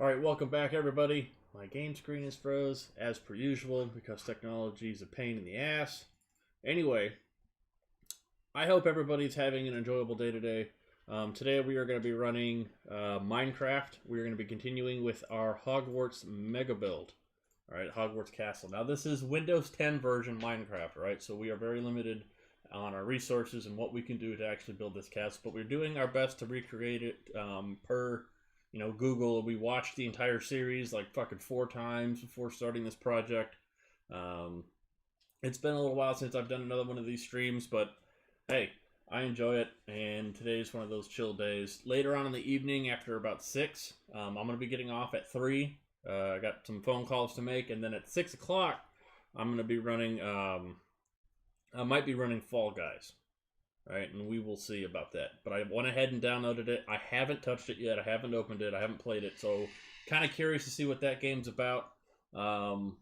Alright, welcome back everybody. My game screen is froze, as per usual, because technology is a pain in the ass. Anyway, I hope everybody's having an enjoyable day today. Today we are going to be running Minecraft. We are going to be continuing with our Hogwarts Megabuild. Alright, Hogwarts Castle. Now this is Windows 10 version Minecraft, right? So we are very limited on our resources and what we can do to actually build this castle. But we're doing our best to recreate it per... Google. We watched the entire series like fucking 4 times before starting this project. It's been a little while since I've done another one of these streams, but hey, I enjoy it, and today's one of those chill days. Later on in the evening, after about 6, I'm going to be getting off at 3. I got some phone calls to make, and then at 6 o'clock, I'm going to be running, I might be running Fall Guys. Right, and we will see about that. But I went ahead and downloaded it. I haven't touched it yet. I haven't opened it. I haven't played it. So, kind of curious to see what that game's about. And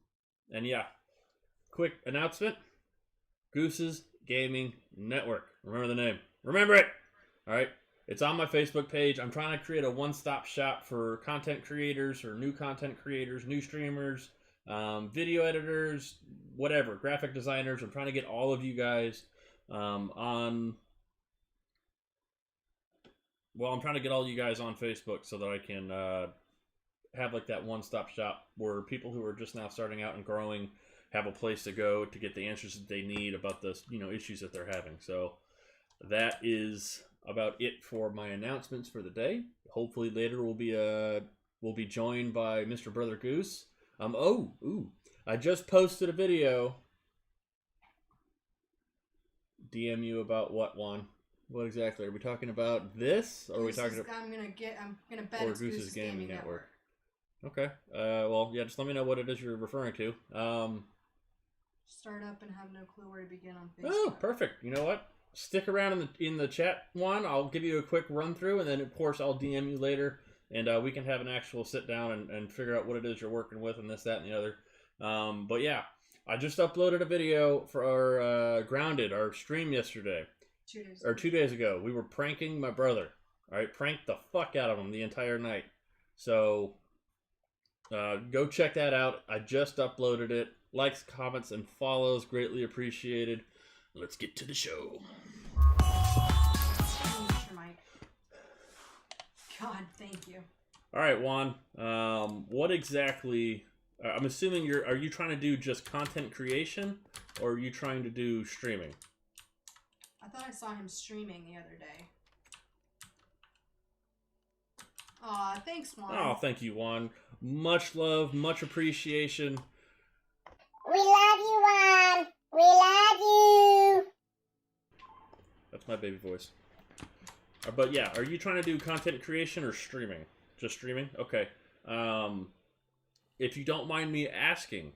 yeah, quick announcement. Goose's Gaming Network. Remember the name. Remember it! Alright, it's on my Facebook page. I'm trying to create a one-stop shop for content creators or new content creators, new streamers, video editors, whatever, graphic designers. I'm trying to get all of you guys... I'm trying to get all you guys on Facebook so that I can have like that one-stop shop where people who are just now starting out and growing have a place to go to get the answers that they need about the issues that they're having. So that is about it for my announcements for the day. Hopefully later we'll be joined by Mr. Brother Goose. I just posted a video. DM you about what, Juan? What exactly are we talking about? This, or are we talking about? I'm gonna bet it's Goose's Gaming Network. Okay. Well, yeah. Just let me know what it is you're referring to. Start up and have no clue where to begin on Facebook. Oh, perfect. You know what? Stick around in the chat, Juan. I'll give you a quick run through, and then of course I'll DM you later, and we can have an actual sit down and figure out what it is you're working with, and this, that, and the other. But yeah. I just uploaded a video for our Grounded, our stream yesterday. 2 days ago. Or 2 days ago. We were pranking my brother. Alright, pranked the fuck out of him the entire night. So, go check that out. I just uploaded it. Likes, comments, and follows. Greatly appreciated. Let's get to the show. God, thank you. Alright, Juan. What exactly... I'm assuming are you trying to do just content creation, or are you trying to do streaming? I thought I saw him streaming the other day. Aw, thanks, Juan. Oh, thank you, Juan. Much love, much appreciation. We love you, Juan. We love you. That's my baby voice. But yeah, are you trying to do content creation or streaming? Just streaming? Okay. If you don't mind me asking,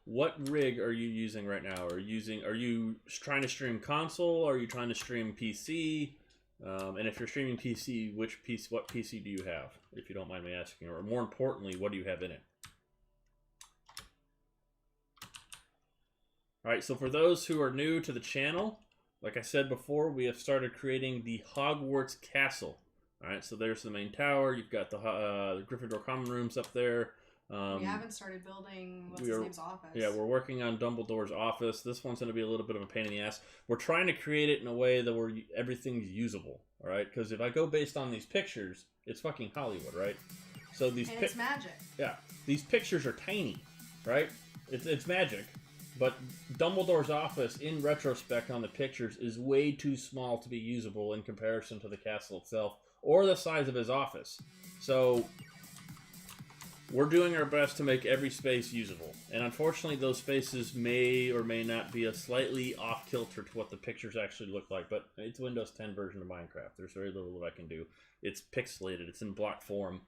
what rig are you using right now? Are you trying to stream console? Or are you trying to stream PC? And if you're streaming PC, what PC do you have? If you don't mind me asking, or more importantly, what do you have in it? All right. So for those who are new to the channel, like I said before, we have started creating the Hogwarts Castle. All right. So there's the main tower. You've got the Gryffindor common rooms up there. We haven't started building his name's office. Yeah, we're working on Dumbledore's office. This one's going to be a little bit of a pain in the ass. We're trying to create it in a way that everything's usable, all right? Because if I go based on these pictures, it's fucking Hollywood, right? So it's magic. Yeah, these pictures are tiny, right? It's magic, but Dumbledore's office, in retrospect on the pictures, is way too small to be usable in comparison to the castle itself or the size of his office. So we're doing our best to make every space usable. And unfortunately, those spaces may or may not be a slightly off-kilter to what the pictures actually look like. But it's Windows 10 version of Minecraft. There's very little that I can do. It's pixelated. It's in block form.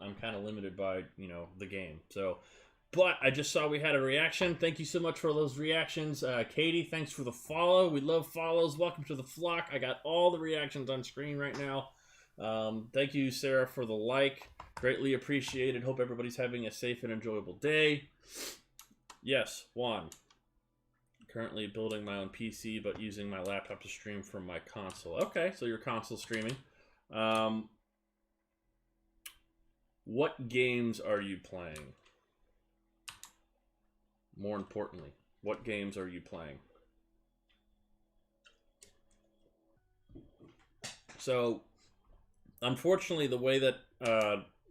I'm kind of limited by, the game. So, but I just saw we had a reaction. Thank you so much for those reactions. Katie, thanks for the follow. We love follows. Welcome to the flock. I got all the reactions on screen right now. Thank you, Sarah, for the like. Greatly appreciated. Hope everybody's having a safe and enjoyable day. Yes, Juan. Currently building my own PC, but using my laptop to stream from my console. Okay, so your console streaming. what games are you playing? More importantly, what games are you playing? So, unfortunately, the way that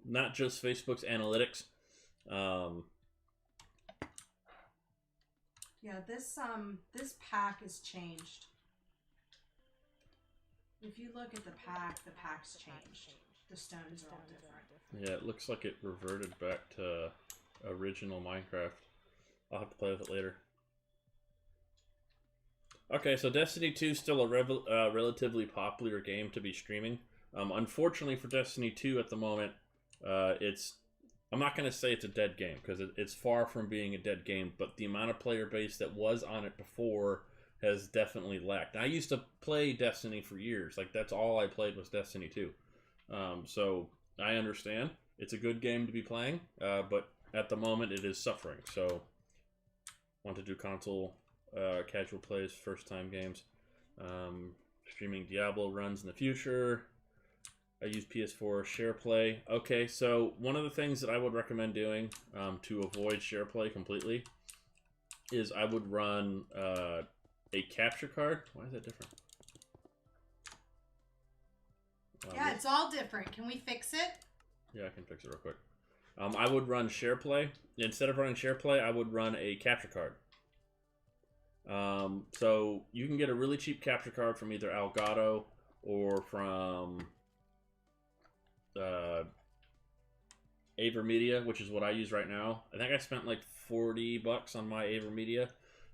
not just Facebook's analytics, Yeah, this pack is changed. If you look at the pack's changed. The stones are all different. yeah, it looks like it reverted back to original Minecraft. I'll have to play with it later. Okay, so Destiny 2 is still a relatively popular game to be streaming. Unfortunately for Destiny 2 at the moment, I'm not going to say it's a dead game, because it's far from being a dead game, but the amount of player base that was on it before has definitely lacked. I used to play Destiny for years. Like, that's all I played was Destiny 2. So I understand. It's a good game to be playing, but at the moment it is suffering. So want to do console casual plays, first time games. Streaming Diablo runs in the future. I use PS4 share play. Okay, so one of the things that I would recommend doing to avoid share play completely is I would run a capture card. Why is that different? Yeah, it's all different. Can we fix it? Yeah, I can fix it real quick. I would run share play. Instead of running share play, I would run a capture card. So you can get a really cheap capture card from either Elgato or from AverMedia, which is what I use right now. I think I spent like $40 on my AverMedia.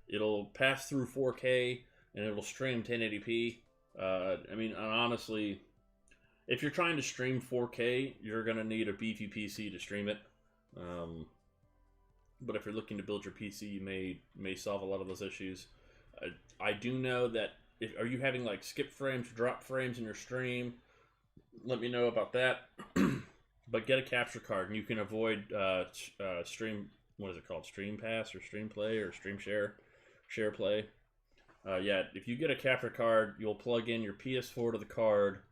It'll pass through 4K and it'll stream 1080p. I mean, honestly, if you're trying to stream 4K, you're gonna need a beefy PC to stream it. But if you're looking to build your PC, you may solve a lot of those issues. I do know that are you having like skip frames, drop frames in your stream? Let me know about that. But get a capture card, and you can avoid stream. What is it called? Stream Pass or Stream Play or Stream Share Play. Yeah, if you get a capture card, you'll plug in your PS4 to the card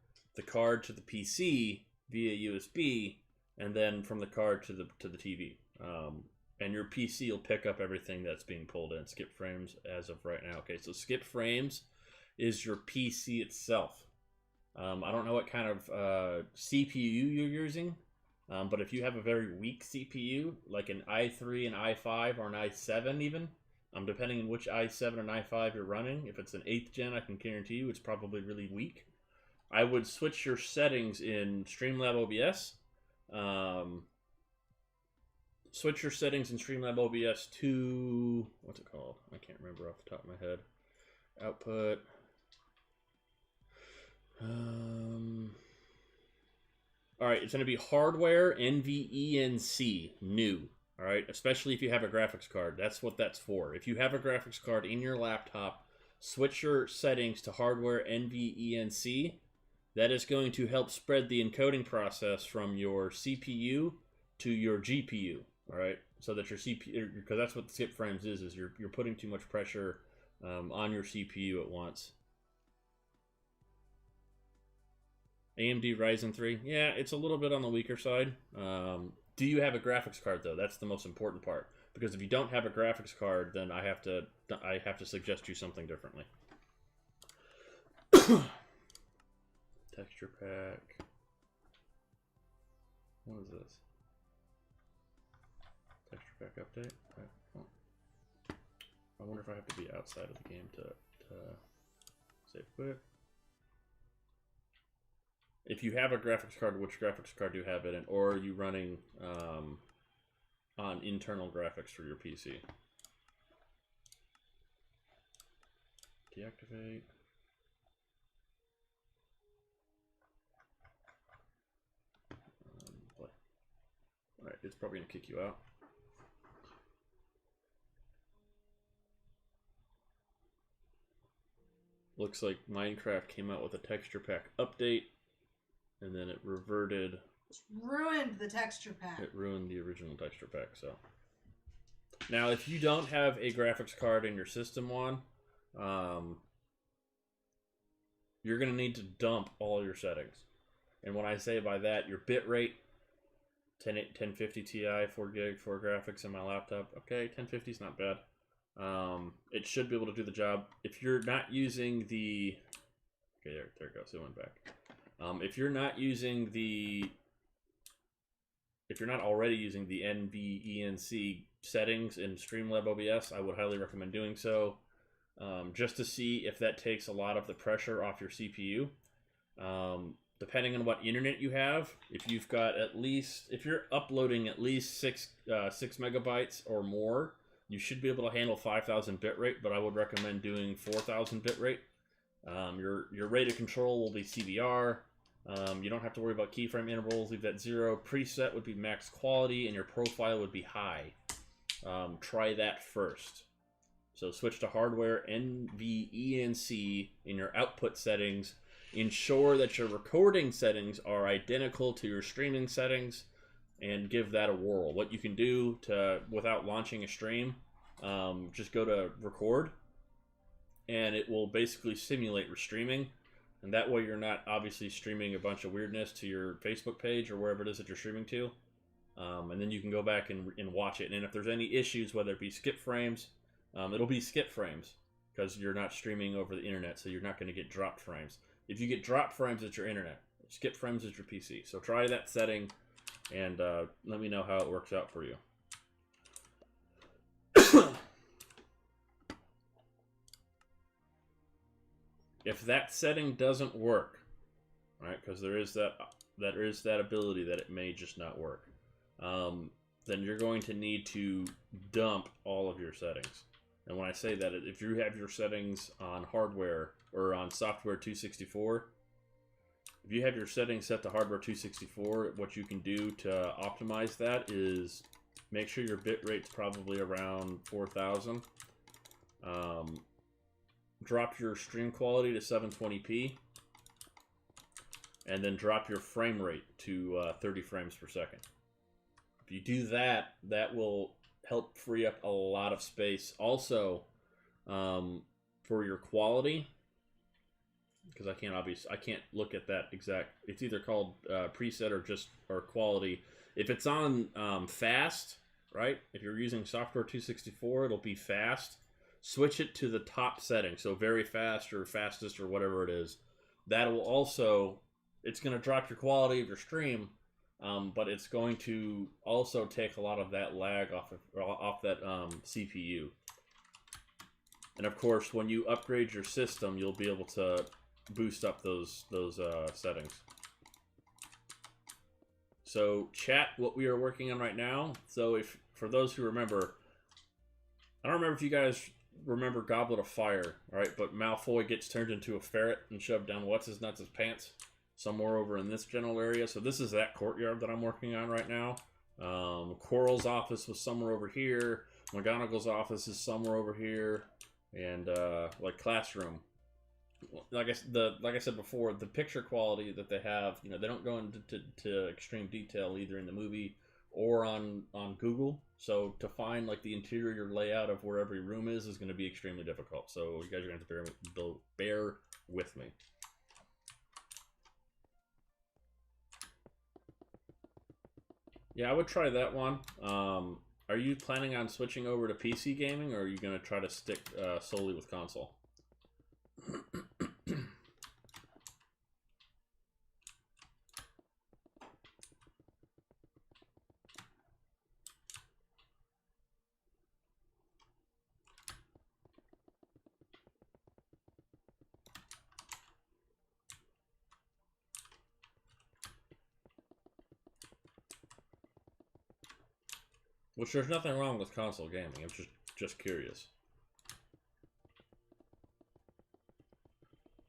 to the PC via USB, and then from the card to the TV. And your PC will pick up everything that's being pulled in. Skip frames as of right now. Okay, so skip frames is your PC itself. I don't know what kind of CPU you're using, but if you have a very weak CPU, like an i3, an i5, or an i7 even, depending on which i7 and i5 you're running, if it's an 8th gen, I can guarantee you it's probably really weak. I would switch your settings in Streamlab OBS. Switch your settings in Streamlab OBS to, what's it called? I can't remember off the top of my head. Output. All right, it's going to be hardware NVENC new. All right, especially if you have a graphics card. That's what that's for. If you have a graphics card in your laptop, switch your settings to hardware NVENC. That is going to help spread the encoding process from your CPU to your GPU. All right, so that your CPU, because that's what skip frames is you're putting too much pressure on your CPU at once. AMD Ryzen 3, yeah, it's a little bit on the weaker side. Do you have a graphics card though? That's the most important part, because if you don't have a graphics card, then I have to suggest you something differently. Texture pack. What is this? Texture pack update. I wonder if I have to be outside of the game to save quick. If you have a graphics card, which graphics card do you have it in? Or are you running on internal graphics for your PC? Deactivate. Play. Alright, it's probably going to kick you out. Looks like Minecraft came out with a texture pack update, and then it reverted. It's ruined the texture pack. It ruined the original texture pack. So now, if you don't have a graphics card in your system, you're going to need to dump all your settings. And what I say by that, your bitrate 1050 Ti, 4 gig, 4 graphics in my laptop. Okay, 1050 is not bad. It should be able to do the job. If you're not using the... Okay, there it goes. It went back. If you're not using the... If you're not already using the NVENC settings in Streamlab OBS, I would highly recommend doing so. Just to see if that takes a lot of the pressure off your CPU. Depending on what internet you have, if you've got at least... If you're uploading at least 6 megabytes or more, you should be able to handle 5,000 bitrate, but I would recommend doing 4,000 bitrate. Your rate of control will be CBR. You don't have to worry about keyframe intervals. Leave that 0. Preset would be max quality, and your profile would be high. Try that first. So switch to hardware NVENC in your output settings. Ensure that your recording settings are identical to your streaming settings, and give that a whirl. What you can do to, without launching a stream, just go to record, and it will basically simulate streaming. And that way you're not obviously streaming a bunch of weirdness to your Facebook page or wherever it is that you're streaming to. And then you can go back and watch it. And if there's any issues, whether it be skip frames, it'll be skip frames because you're not streaming over the internet, so you're not going to get dropped frames. If you get dropped frames, it's your internet. Skip frames is your PC. So try that setting, and let me know how it works out for you. If that setting doesn't work, right, because there is that ability that it may just not work, then you're going to need to dump all of your settings. And when I say that, if you have your settings on hardware or on software 264, if you have your settings set to hardware 264, what you can do to optimize that is make sure your bit rate's probably around 4,000. Drop your stream quality to 720p, and then drop your frame rate to 30 frames per second. If you do that, that will help free up a lot of space. Also, for your quality, because I can't look at that exact. It's either called preset or quality. If it's on fast, right? If you're using software 264, it'll be fast. Switch it to the top setting, so very fast or fastest or whatever it is. That will also, it's going to drop your quality of your stream, but it's going to also take a lot of that lag off that CPU. And of course, when you upgrade your system, you'll be able to boost up those settings. So chat, what we are working on right now. So if for those who remember, I don't remember if you guys remember Goblet of Fire, right? But Malfoy gets turned into a ferret and shoved down what's-his-nuts' pants somewhere over in this general area. So this is that courtyard that I'm working on right now. Quirrell's office was somewhere over here. McGonagall's office is somewhere over here. And like classroom. Like I said before, the picture quality that they have, you know, they don't go into extreme detail either in the movie or on Google. So to find like the interior layout of where every room is going to be extremely difficult. So you guys are going to have to bear with me. Yeah, I would try that one. Are you planning on switching over to PC gaming, or are you going to try to stick solely with console? Which there's nothing wrong with console gaming. I'm just curious.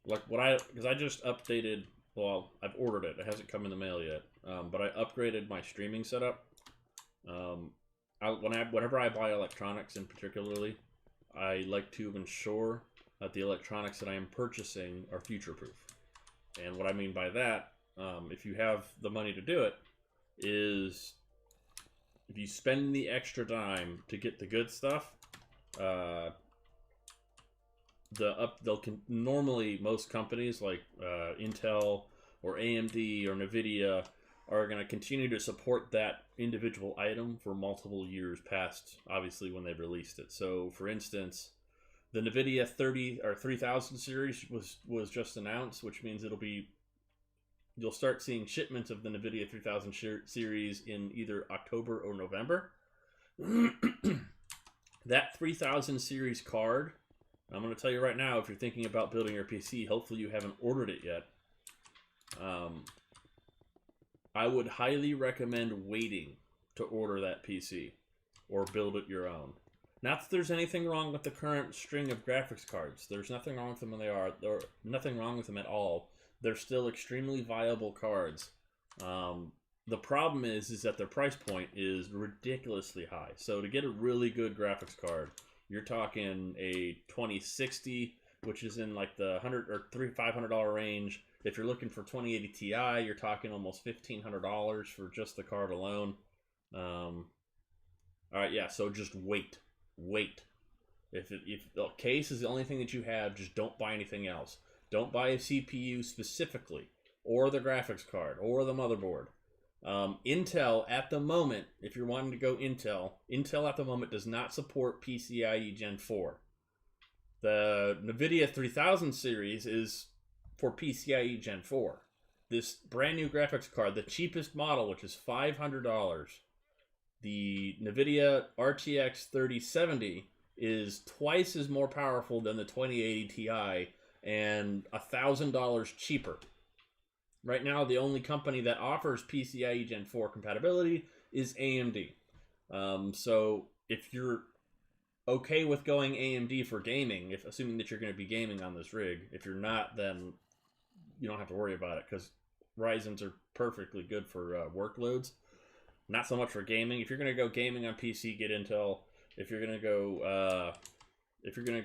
Like because I just updated. Well, I've ordered it. It hasn't come in the mail yet. But I upgraded my streaming setup. Whenever I buy electronics, in particularly, I like to ensure that the electronics that I am purchasing are future-proof. And what I mean by that, if you have the money to do it, is if you spend the extra time to get the good stuff, normally most companies like Intel or AMD or Nvidia are going to continue to support that individual item for multiple years past, obviously, when they've released it. So, for instance, the NVIDIA 3000 series was just announced, which means you'll start seeing shipments of the NVIDIA 3000 series in either October or November. That 3000 series card, I'm going to tell you right now, if you're thinking about building your PC, hopefully you haven't ordered it yet. I would highly recommend waiting to order that PC or build it your own. Not that there's anything wrong with the current string of graphics cards. There's nothing wrong with them when they are. There's nothing wrong with them at all. They're still extremely viable cards. The problem is that their price point is ridiculously high. So to get a really good graphics card, you're talking a 2060, which is in like the $100 or $500 range. If you're looking for 2080 Ti, you're talking almost $1,500 for just the card alone. All right, yeah. So just wait. If the case is the only thing that you have, just don't buy anything else. Don't buy a CPU specifically, or the graphics card, or the motherboard. Intel at the moment, if you're wanting to go Intel at the moment does not support PCIe Gen 4. The NVIDIA 3000 series is for PCIe Gen 4. This brand new graphics card, the cheapest model, which is $500, the NVIDIA RTX 3070 is twice as more powerful than the 2080 Ti and $1,000 cheaper. Right now, the only company that offers PCIe Gen 4 compatibility is AMD. So if you're okay with going AMD for gaming, assuming that you're going to be gaming on this rig, if you're not, then you don't have to worry about it, because Ryzen's are perfectly good for workloads. Not so much for gaming. If you're going to go gaming on PC, get Intel. If you're going to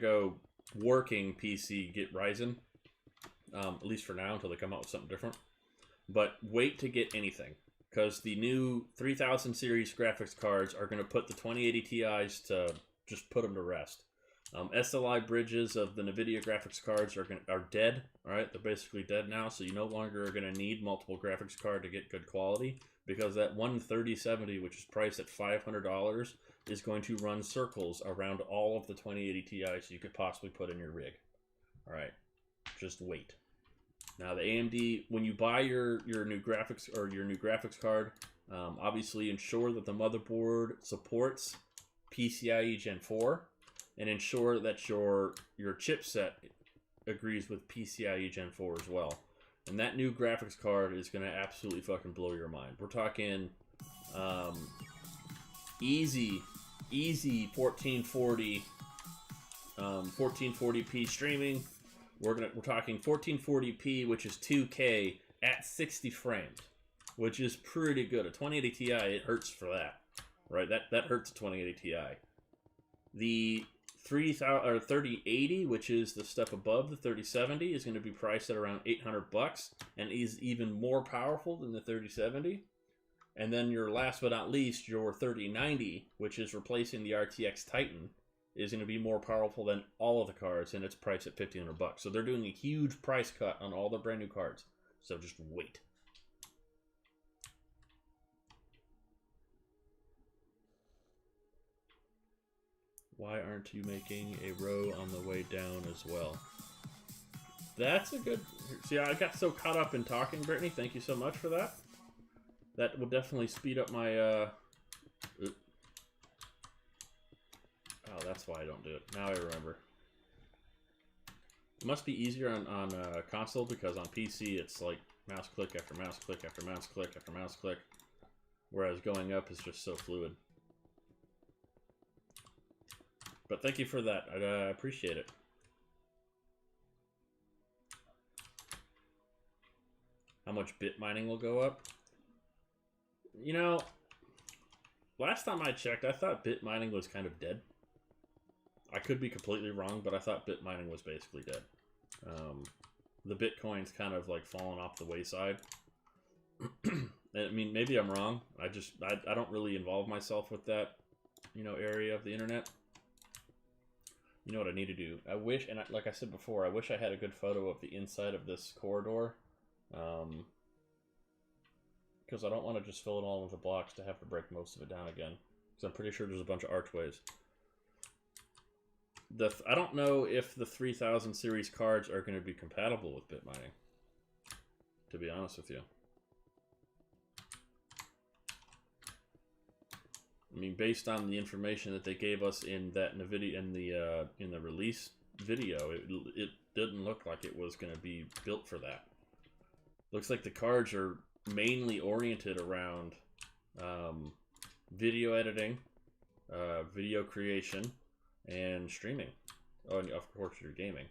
go working PC, get Ryzen. At least for now, until they come out with something different. But wait to get anything, because the new 3000 series graphics cards are going to put the 2080 Ti's to just put them to rest. SLI bridges of the NVIDIA graphics cards are dead. All right, they're basically dead now, so you no longer are going to need multiple graphics card to get good quality, because that one 3070, which is priced at $500, is going to run circles around all of the 2080 Ti's you could possibly put in your rig. All right, just wait. Now the AMD, when you buy your new graphics or your new graphics card, obviously ensure that the motherboard supports PCIe Gen 4, and ensure that your chipset agrees with PCIe Gen 4 as well. And that new graphics card is going to absolutely fucking blow your mind. We're talking easy 1440 1440p streaming. We're talking 1440p, which is 2K at 60 frames, which is pretty good. A 2080 Ti, it hurts for that, right? That hurts a 2080 Ti. The 3080, which is the step above the 3070, is going to be priced at around $800 and is even more powerful than the 3070. And then your last but not least, your 3090, which is replacing the RTX Titan, is going to be more powerful than all of the cards, and it's priced at $1,500. So they're doing a huge price cut on all the brand new cards. So just wait. Why aren't you making a row on the way down as well? That's a good... See, I got so caught up in talking, Brittany. Thank you so much for that. That will definitely speed up my... Oh, that's why I don't do it. Now I remember. It must be easier on console, because on PC it's like mouse click after mouse click after mouse click after mouse click. Whereas going up is just so fluid. But thank you for that. I appreciate it. How much bit mining will go up? You know, last time I checked, I thought bit mining was kind of dead. I could be completely wrong, but I thought bit mining was basically dead. The Bitcoin's kind of like fallen off the wayside. I mean, maybe I'm wrong. I don't really involve myself with that, area of the internet. You know what I need to do? I wish, and like I said before, I wish I had a good photo of the inside of this corridor. Because because I don't want to just fill it all with the blocks to have to break most of it down again. Because I'm pretty sure there's a bunch of archways. I don't know if the 3000 series cards are going to be compatible with bit mining, to be honest with you. I mean, based on the information that they gave us in that NVIDIA in the release video, it didn't look like it was going to be built for that. Looks like the cards are mainly oriented around video editing, video creation, and streaming. Oh, and of course, your gaming.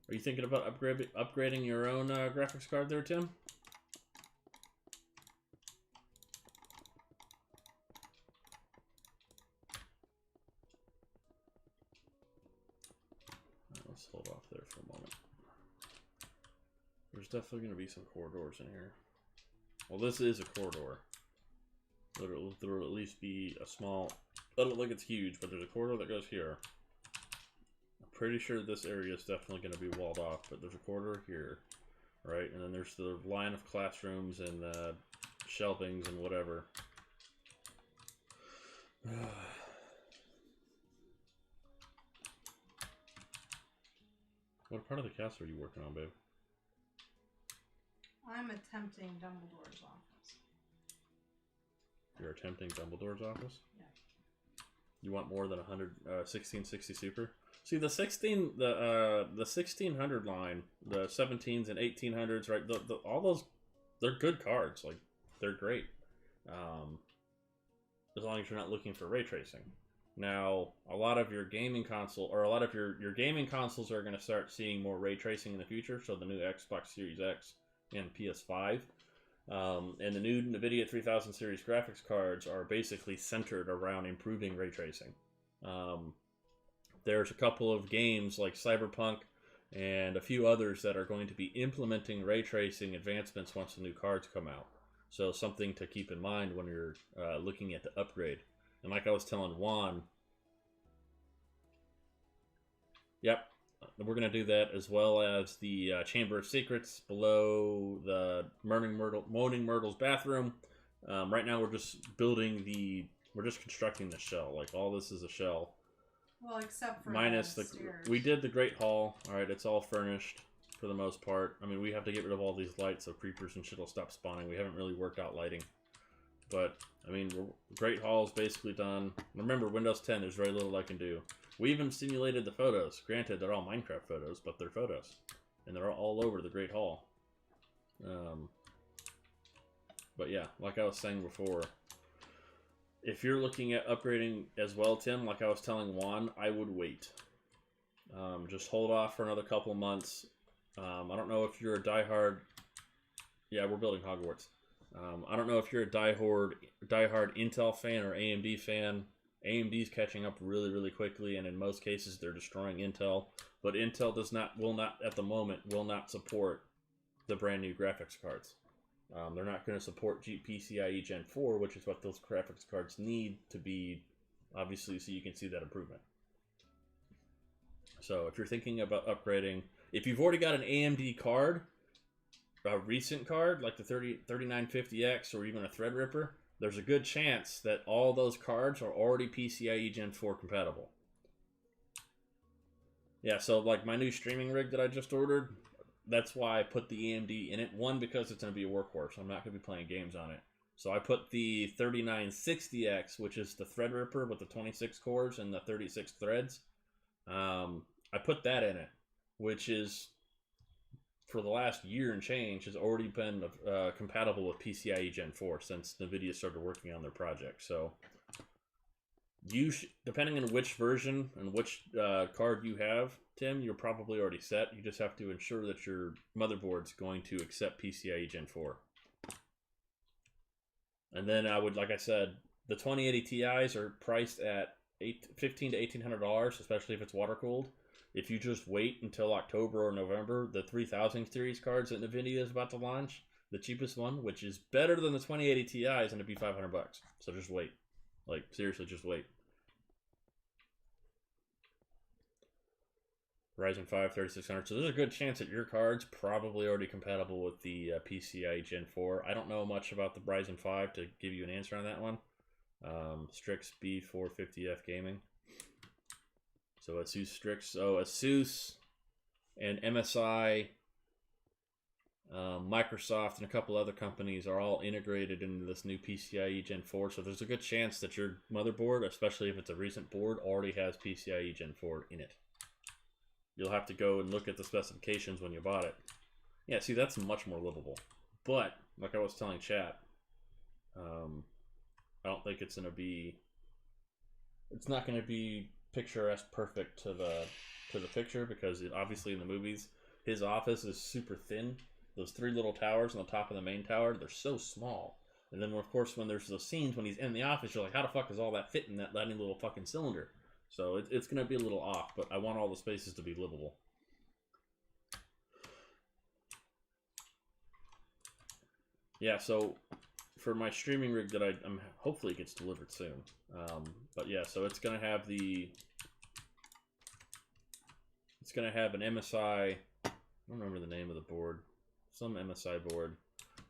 Are you thinking about upgrading your own graphics card there, Tim? Let's hold off there for a moment. There's definitely going to be some corridors in here. Well, this is a corridor. There will at least be a small... I don't think it's huge, but there's a corridor that goes here. Pretty sure this area is definitely going to be walled off, but there's a corridor here, right? And then there's the line of classrooms and shelvings and whatever. What part of the castle are you working on, babe? I'm attempting Dumbledore's office. You're attempting Dumbledore's office? Yeah. You want more than 1660 Super? See, the 1600 line, the 17s and 1800s, right? All those, they're good cards. Like, they're great. As long as you're not looking for ray tracing. Now, a lot of your gaming console, or a lot of your gaming consoles are going to start seeing more ray tracing in the future. So the new Xbox Series X and PS5. And the new NVIDIA 3000 series graphics cards are basically centered around improving ray tracing. There's a couple of games like Cyberpunk and a few others that are going to be implementing ray tracing advancements once the new cards come out. So something to keep in mind when you're looking at the upgrade. And like I was telling Juan, yep, we're going to do that, as well as the Chamber of Secrets below the Moaning Myrtle's bathroom. Right now we're just constructing the shell. Like, all this is a shell. Well, except for minus the stairs. We did the Great Hall. All right, it's all furnished for the most part. I mean, we have to get rid of all these lights so creepers and shit will stop spawning. We haven't really worked out lighting, but I mean, Great Hall is basically done. Remember, Windows 10. There's very little I can do. We even simulated the photos. Granted, they're all Minecraft photos, but they're photos, and they're all over the Great Hall. But yeah, like I was saying before, if you're looking at upgrading as well, Tim, like I was telling Juan, I would wait. Just hold off for another couple months. I don't know if you're a diehard... Yeah, we're building Hogwarts. I don't know if you're a diehard Intel fan or AMD fan. AMD's catching up really, really quickly, and in most cases they're destroying Intel. But Intel will not support the brand new graphics cards. They're not going to support PCIe Gen 4, which is what those graphics cards need to be, obviously, so you can see that improvement. So if you're thinking about upgrading, if you've already got an AMD card, a recent card, like the 3950X or even a Threadripper, there's a good chance that all those cards are already PCIe Gen 4 compatible. Yeah, so like my new streaming rig that I just ordered, that's why I put the AMD in it. One, because it's going to be a workhorse. I'm not going to be playing games on it. So I put the 3960X, which is the Threadripper with the 26 cores and the 36 threads. I put that in it, which is, for the last year and change, has already been compatible with PCIe Gen 4 since NVIDIA started working on their project. So, depending on which version and which card you have, Tim, you're probably already set. You just have to ensure that your motherboard's going to accept PCIe Gen 4. And then I would, like I said, the 2080 Ti's are priced at $15 to $1,800, especially if it's water cooled. If you just wait until October or November, the 3000 series cards that Nvidia is about to launch, the cheapest one, which is better than the 2080 Ti, is going to be $500. So just wait. Like, seriously, just wait. Ryzen 5 3600. So there's a good chance that your card's probably already compatible with the PCIe Gen 4. I don't know much about the Ryzen 5 to give you an answer on that one. Strix B450F Gaming. So Asus Strix. So Asus and MSI, Microsoft, and a couple other companies are all integrated into this new PCIe Gen 4. So there's a good chance that your motherboard, especially if it's a recent board, already has PCIe Gen 4 in it. You'll have to go and look at the specifications when you bought it. Yeah, see, that's much more livable. But, like I was telling chat, I don't think it's going to be... It's not going to be picturesque perfect to the picture, because obviously in the movies, his office is super thin. Those 3 little towers on the top of the main tower, they're so small. And then, of course, when there's those scenes when he's in the office, you're like, how the fuck is all that fit in that tiny little fucking cylinder? So it's going to be a little off, but I want all the spaces to be livable. Yeah, so for my streaming rig that I'm hopefully it gets delivered soon. But yeah, so it's going to have it's going to have an MSI, I don't remember the name of the board, some MSI board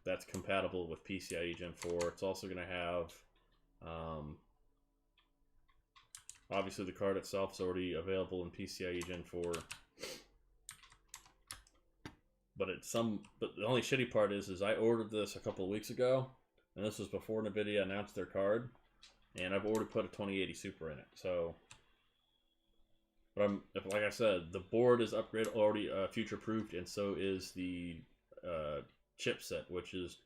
that's compatible with PCIe Gen 4. It's also going to have, obviously the card itself is already available in PCIe Gen 4. But the only shitty part is I ordered this a couple of weeks ago, and this was before Nvidia announced their card, and I've already put a 2080 Super in it. So, but like I said, the board is already future-proofed, and so is the chipset, which is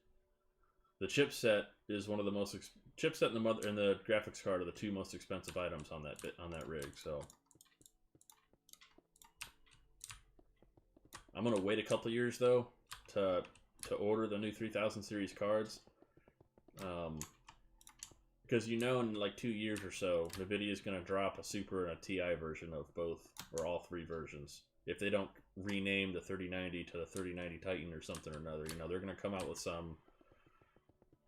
the chipset is one of the most chipset and the graphics card are the 2 most expensive items on that rig. So I'm gonna wait a couple years though to order the new 3000 series cards, because in like 2 years or so, Nvidia is gonna drop a Super and a Ti version of both or all 3 versions. If they don't rename the 3090 to the 3090 Titan or something or another, they're gonna come out with some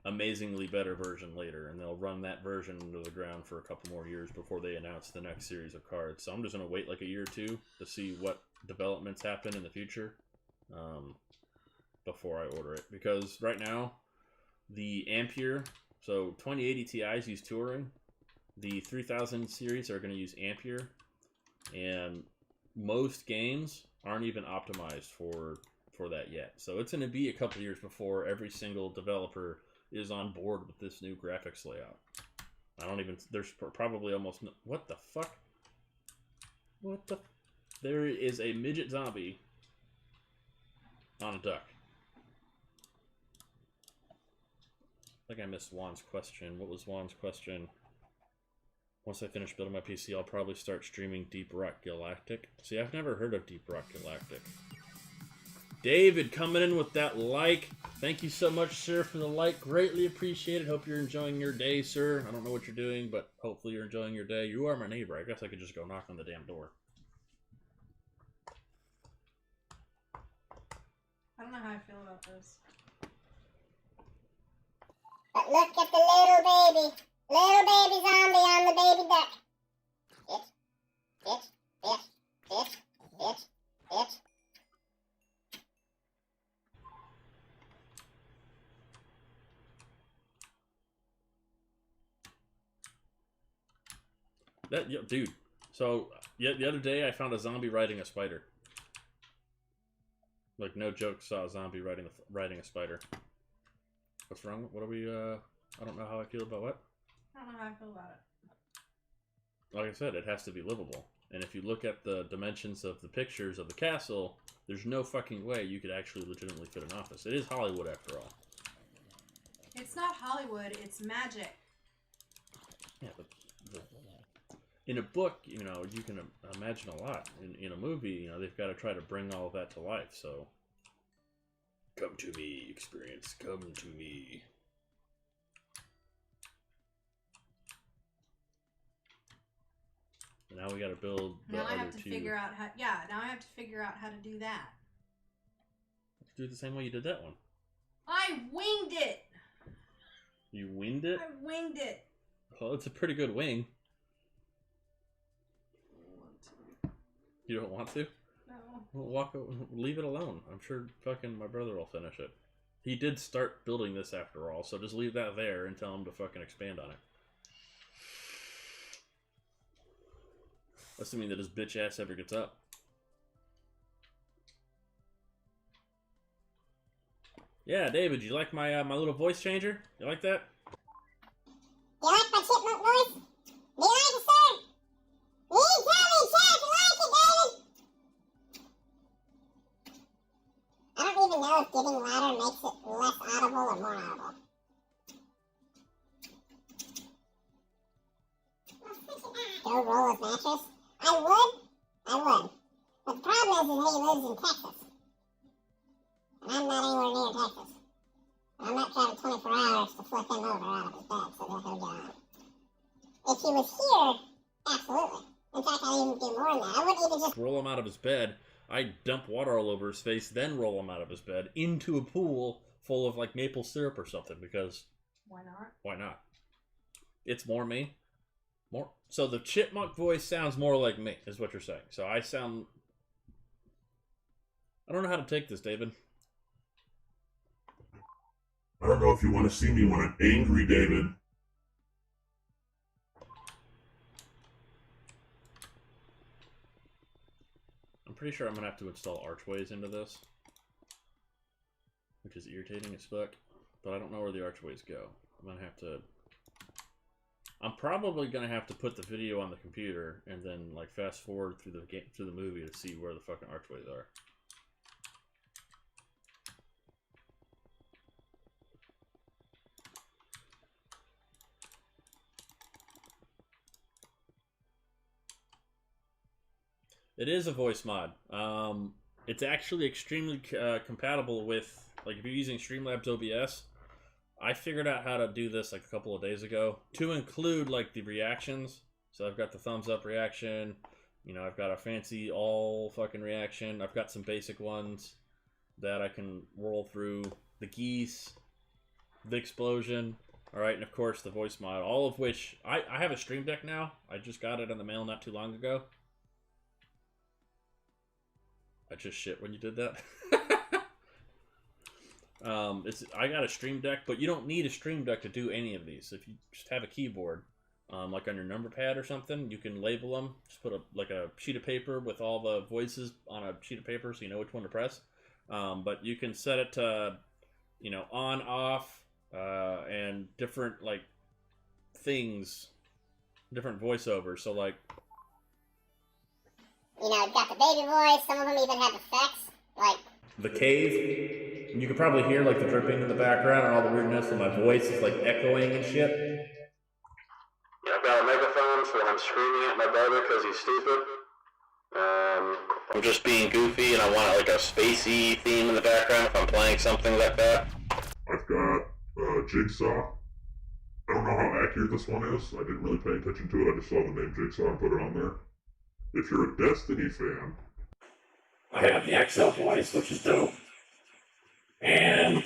amazingly better version later, and they'll run that version into the ground for a couple more years before they announce the next series of cards. So I'm just going to wait like a year or 2 to see what developments happen in the future before I order it, because right now the Ampere, so 2080 Ti's use Turing, the 3000 series are going to use Ampere, and most games aren't even optimized for that yet. So it's going to be a couple years before every single developer is on board with this new graphics layout. There's probably almost no, what the fuck? There is a midget zombie on a duck. I think I missed Juan's question. What was Juan's question? Once I finish building my PC, I'll probably start streaming Deep Rock Galactic. See, I've never heard of Deep Rock Galactic. David coming in with that like. Thank you so much, sir, for the like. Greatly appreciated. Hope you're enjoying your day, sir. I don't know what you're doing, but hopefully you're enjoying your day. You are my neighbor. I guess I could just go knock on the damn door. I don't know how I feel about this. But look at the little baby. Little baby zombie on the baby duck. It. Dude. So, the other day I found a zombie riding a spider. Like, no joke, saw a zombie riding a spider. What's wrong? What are we, I don't know how I feel about what? I don't know how I feel about it. Like I said, it has to be livable. And if you look at the dimensions of the pictures of the castle, there's no fucking way you could actually legitimately fit an office. It is Hollywood, after all. It's not Hollywood, it's magic. Yeah, but in a book, you can imagine a lot. In a movie, they've got to try to bring all of that to life, so... Come to me, experience. Come to me. And now we gotta build the Now I other have to two. figure out how. Yeah, now I have to figure out how to do that. Do it the same way you did that one. I winged it. You winged it? I winged it. Well, it's a pretty good wing. You don't want to? No. Well, leave it alone. I'm sure fucking my brother will finish it. He did start building this after all, so just leave that there and tell him to fucking expand on it. Assuming that his bitch ass ever gets up. Yeah, David, you like my my little voice changer? You like that? You like my chipmunk voice? Do you like it, sir? You tell me, sir, if you like it, David. I don't even know if getting louder makes it less audible or more audible. Go roll his mattress? I would. But the problem is he lives in Texas. And I'm not anywhere near Texas. I'm not driving 24 hours to flip him over out of his bed so that he'll get on. If he was here, absolutely. In fact, I'd even do more than that. I wouldn't even just Roll him out of his bed. I dump water all over his face, then roll him out of his bed into a pool full of like maple syrup or something, because Why not? why not? It's more me. More. So the chipmunk voice sounds more like me, is what you're saying. So I sound. I don't know how to take this, David. I don't know if you want to see me when I'm angry, David. I'm pretty sure I'm gonna have to install archways into this, which is irritating as fuck. But I don't know where the archways go. I'm probably gonna have to put the video on the computer and then like fast forward through the movie to see where the fucking archways are. It is a voice mod. It's actually extremely compatible with, like, if you're using Streamlabs OBS. I figured out how to do this like a couple of days ago to include like the reactions. So I've got the thumbs up reaction. You know, I've got a fancy all fucking reaction. I've got some basic ones that I can roll through. The geese, the explosion. All right, and of course the voice mod. All of which I have a Stream Deck now. I just got it in the mail not too long ago. I just shit when you did that. I got a Stream Deck, but you don't need a Stream Deck to do any of these. If you just have a keyboard, like on your number pad or something, you can label them. Just put a sheet of paper with all the voices on a sheet of paper, so you know which one to press. But you can set it to, you know, on, off, and different like things, different voiceovers. So like, you know, got the baby voice. Some of them even have effects, like the cave. You can probably hear like the dripping in the background and all the weirdness, and my voice is like echoing and shit. Yeah, I've got a megaphone, so I'm screaming at my brother because he's stupid. I'm just being goofy, and I want like a spacey theme in the background if I'm playing something like that. I've got Jigsaw. I don't know how accurate this one is. I didn't really pay attention to it. I just saw the name Jigsaw and put it on there. If you're a Destiny fan, I have the XL voice, which is dope. And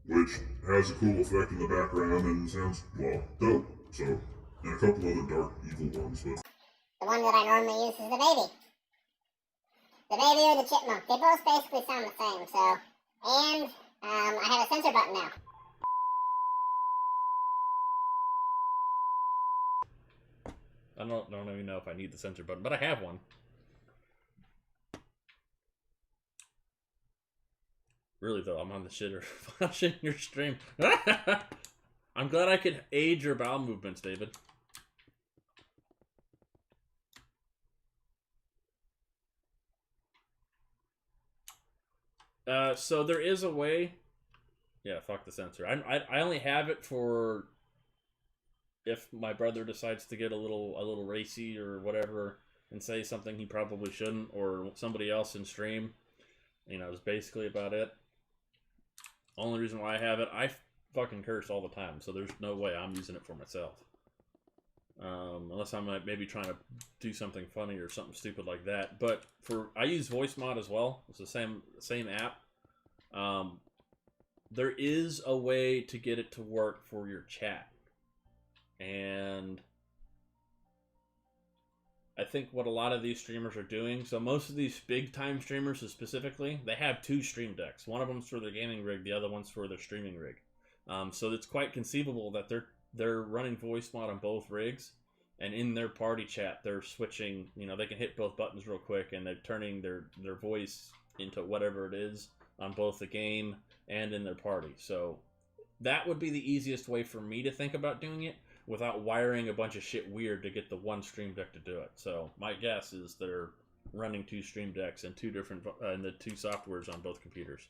which has a cool effect in the background and sounds, well, dope. So, and a couple other dark, evil ones, but the one that I normally use is the baby. The baby or the chipmunk. They both basically sound the same, so. And, I have a censor button now. I don't even know if I need the censor button, but I have one. Really though, I'm on the shitter watching your stream. I'm glad I could aid your bowel movements, David. So there is a way. Yeah, fuck the censor. I only have it for if my brother decides to get a little racy or whatever and say something he probably shouldn't, or somebody else in stream. You know, is basically about it. Only reason why I have it, I fucking curse all the time, so there's no way I'm using it for myself. Unless I'm like maybe trying to do something funny or something stupid like that. But I use voice mod as well. It's the same app. There is a way to get it to work for your chat, and I think what a lot of these streamers are doing, so most of these big time streamers specifically, they have 2 stream decks. One of them's for their gaming rig, the other one's for their streaming rig. So it's quite conceivable that they're running voice mod on both rigs, and in their party chat they're switching, you know, they can hit both buttons real quick and they're turning their voice into whatever it is on both the game and in their party. So that would be the easiest way for me to think about doing it, without wiring a bunch of shit weird to get the one stream deck to do it. So my guess is they're running 2 stream decks and 2 different and the 2 softwares on both computers.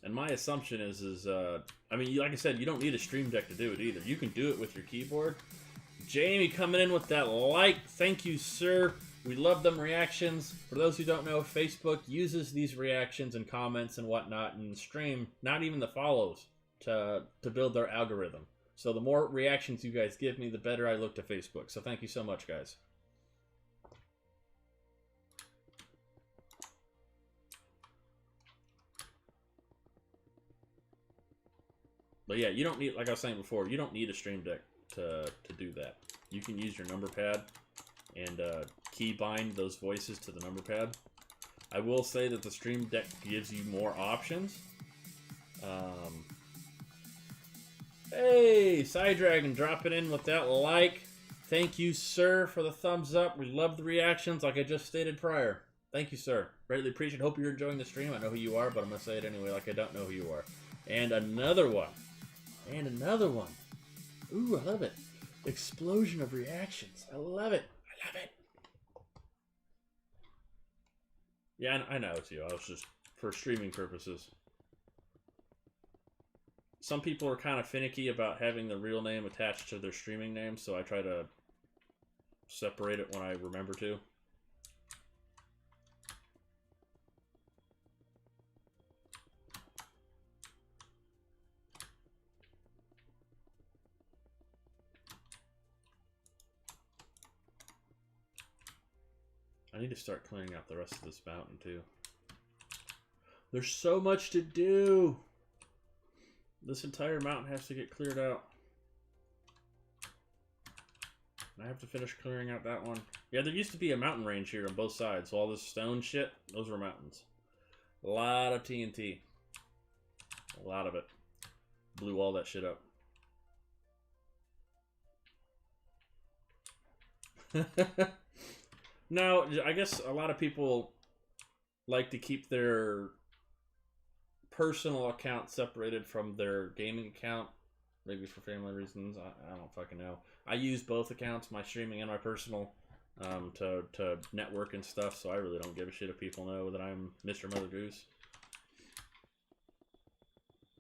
And my assumption is I mean, like I said, you don't need a stream deck to do it either. You can do it with your keyboard. Jamie coming in with that like. Thank you, sir. We love them reactions. For those who don't know, Facebook uses these reactions and comments and whatnot in the stream, not even the follows, to build their algorithm. So the more reactions you guys give me, the better I look to Facebook. So thank you so much, guys. But yeah, you don't need, like I was saying before, you don't need a stream deck to do that. You can use your number pad and key bind those voices to the number pad. I will say that the stream deck gives you more options. Hey, Side Dragon dropping in with that like. Thank you, sir, for the thumbs up. We love the reactions, like I just stated prior. Thank you, sir. Greatly appreciate it. Hope you're enjoying the stream. I know who you are, but I'm going to say it anyway like I don't know who you are. And another one. And another one. Ooh, I love it. Explosion of reactions. I love it. I love it. Yeah, I know it's you. I was just for streaming purposes. Some people are kind of finicky about having the real name attached to their streaming name, so I try to separate it when I remember to. I need to start clearing out the rest of this mountain, too. There's so much to do! This entire mountain has to get cleared out. I have to finish clearing out that one. Yeah, there used to be a mountain range here on both sides, so all this stone shit, those were mountains. A lot of TNT. A lot of it. Blew all that shit up. No, I guess a lot of people like to keep their personal account separated from their gaming account, maybe for family reasons. I don't fucking know. I use both accounts, my streaming and my personal, to network and stuff, so I really don't give a shit if people know that I'm Mr. Mother Goose.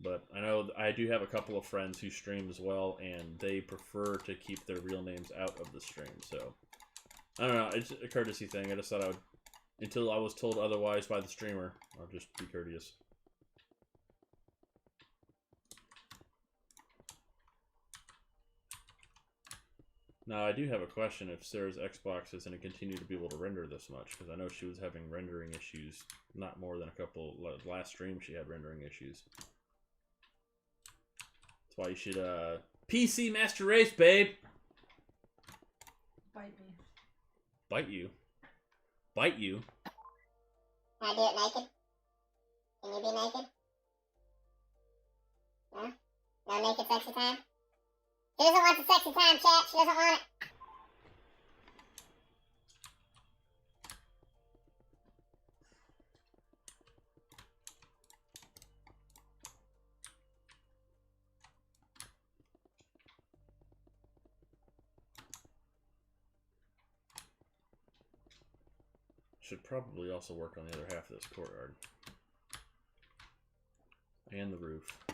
But I know I do have a couple of friends who stream as well, and they prefer to keep their real names out of the stream, so I don't know, it's a courtesy thing. I just thought I would, until I was told otherwise by the streamer, I'll just be courteous. Now, I do have a question if Sarah's Xbox is going to continue to be able to render this much, because I know she was having rendering issues, not more than a couple, last stream she had rendering issues. That's why you should, PC Master Race, babe! Bite me. Bite you? Bite you? Can I do it naked? Can you be naked? No? No naked sexy time? She doesn't want the sexy time, chat. She doesn't want it. Should probably also work on the other half of this courtyard. And the roof. I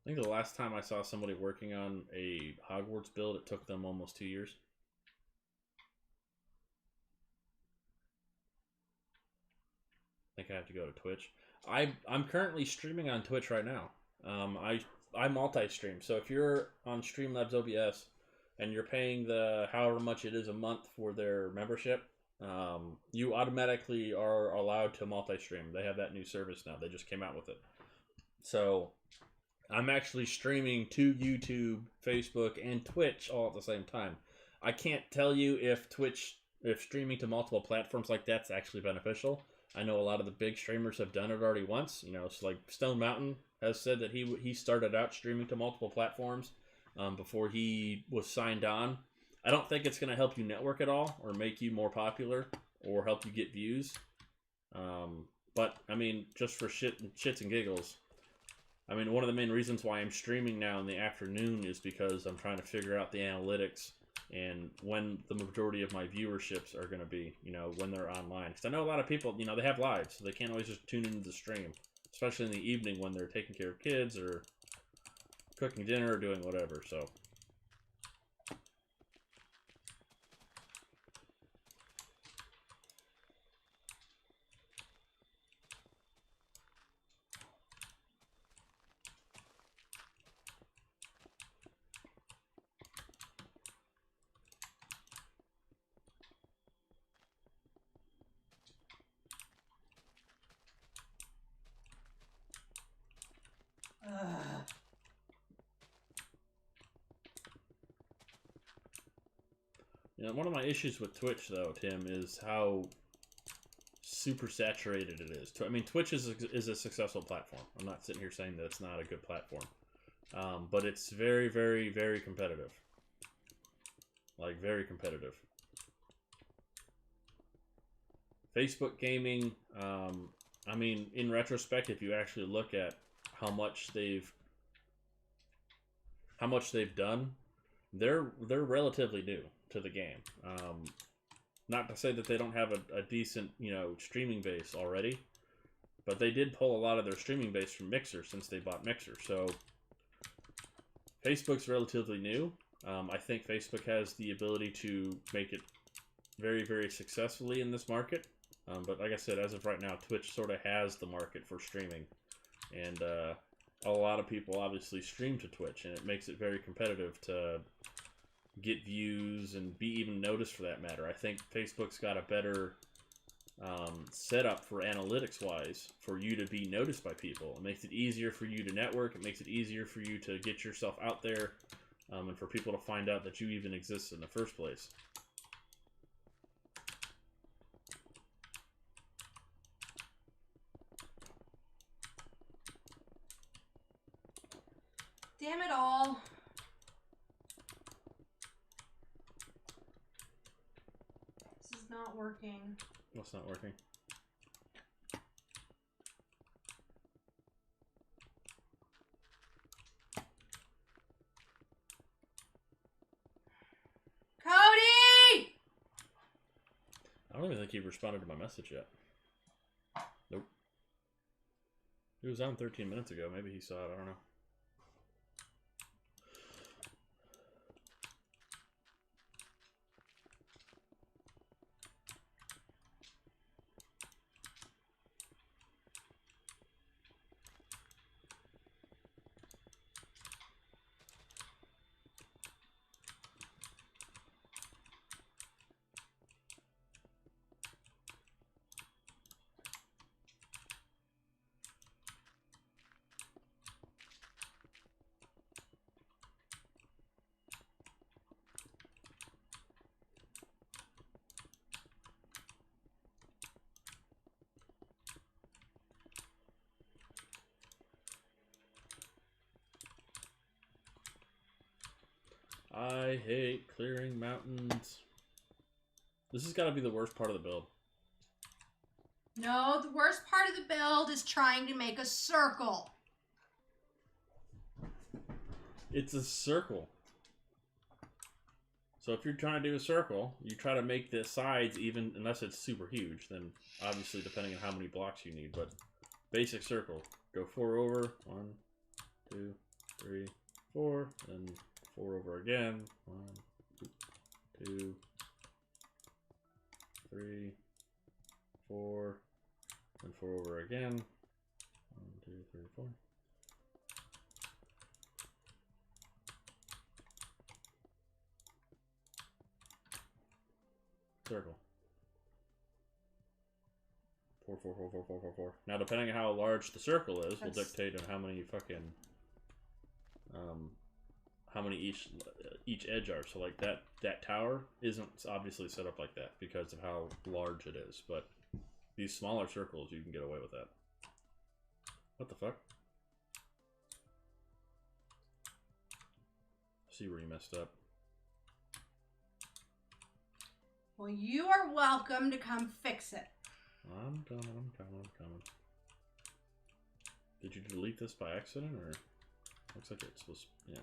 think the last time I saw somebody working on a Hogwarts build, it took them almost 2 years. think I have to go to Twitch. I'm currently streaming on Twitch right now. I multi-stream. So if you're on Streamlabs OBS and you're paying the however much it is a month for their membership, you automatically are allowed to multi-stream. They have that new service now. They just came out with it. So I'm actually streaming to YouTube, Facebook, and Twitch all at the same time. I can't tell you if streaming to multiple platforms like that's actually beneficial. I know a lot of the big streamers have done it already once. You know, it's like Stone Mountain has said that he started out streaming to multiple platforms before he was signed on. I don't think it's going to help you network at all or make you more popular or help you get views. But, I mean, just for shits and giggles, I mean, one of the main reasons why I'm streaming now in the afternoon is because I'm trying to figure out the analytics and when the majority of my viewerships are going to be, you know, when they're online. Because I know a lot of people, you know, they have lives, so they can't always just tune into the stream, especially in the evening when they're taking care of kids or cooking dinner or doing whatever, so. You know, one of my issues with Twitch, though, Tim, is how super saturated it is. I mean, Twitch is a successful platform. I'm not sitting here saying that it's not a good platform. But it's very, very, very competitive. Like, very competitive. Facebook gaming, I mean, in retrospect, if you actually look at how much they've done, they're relatively new to the game. Not to say that they don't have a decent, you know, streaming base already, but they did pull a lot of their streaming base from Mixer since they bought Mixer. So Facebook's relatively new. I think Facebook has the ability to make it very, very successfully in this market. But like I said, as of right now, Twitch sort of has the market for streaming. And a lot of people obviously stream to Twitch, and it makes it very competitive to get views and be even noticed for that matter. I think Facebook's got a better setup for analytics-wise for you to be noticed by people. It makes it easier for you to network. It makes it easier for you to get yourself out there and for people to find out that you even exist in the first place. Damn it all. This is not working. What's not working? Cody! I don't even think he responded to my message yet. Nope. He was on 13 minutes ago. Maybe he saw it. I don't know. I hate clearing mountains. This has got to be the worst part of the build. No, the worst part of the build is trying to make a circle. It's a circle. So if you're trying to do a circle, you try to make the sides even, unless it's super huge, then obviously depending on how many blocks you need, but basic circle. Go 4 over, 1, 2, 3, 4, then 4 over again, 1, 2, 3, 4, And 4 over again. 1, 2, 3, 4. Circle. 4, 4, 4, 4, 4, 4, 4. Now, depending on how large the circle is, will dictate on how many fucking, how many each edge are. So, like that tower isn't obviously set up like that because of how large it is. But these smaller circles, you can get away with that. What the fuck? See where you messed up. Well, you are welcome to come fix it. I'm coming. Did you delete this by accident, or looks like it's supposed? Yeah.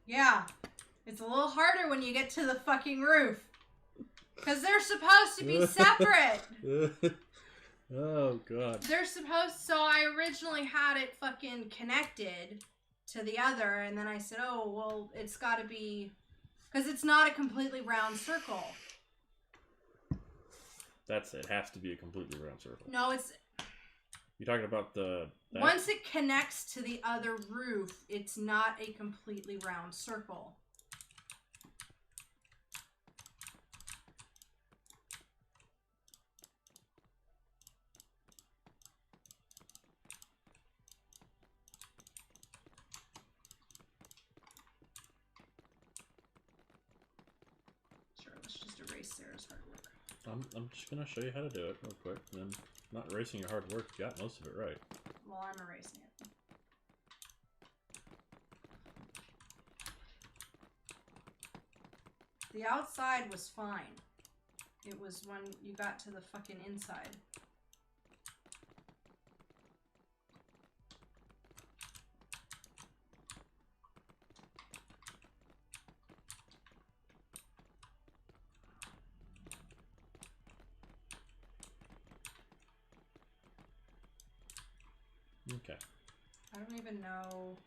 Yeah, it's a little harder when you get to the fucking roof. Because they're supposed to be separate. Oh, God. They're supposed... So I originally had it fucking connected to the other, and then I said, oh, well, it's got to be... Because it's not a completely round circle. It has to be a completely round circle. No, it's... You're talking about the... Once it connects to the other roof, it's not a completely round circle. Sure, let's just erase Sarah's hard work. I'm just going to show you how to do it real quick. And then, not erasing your hard work, you got most of it right. Well, I'm erasing it. The outside was fine. It was when you got to the fucking inside. Okay. I don't even know.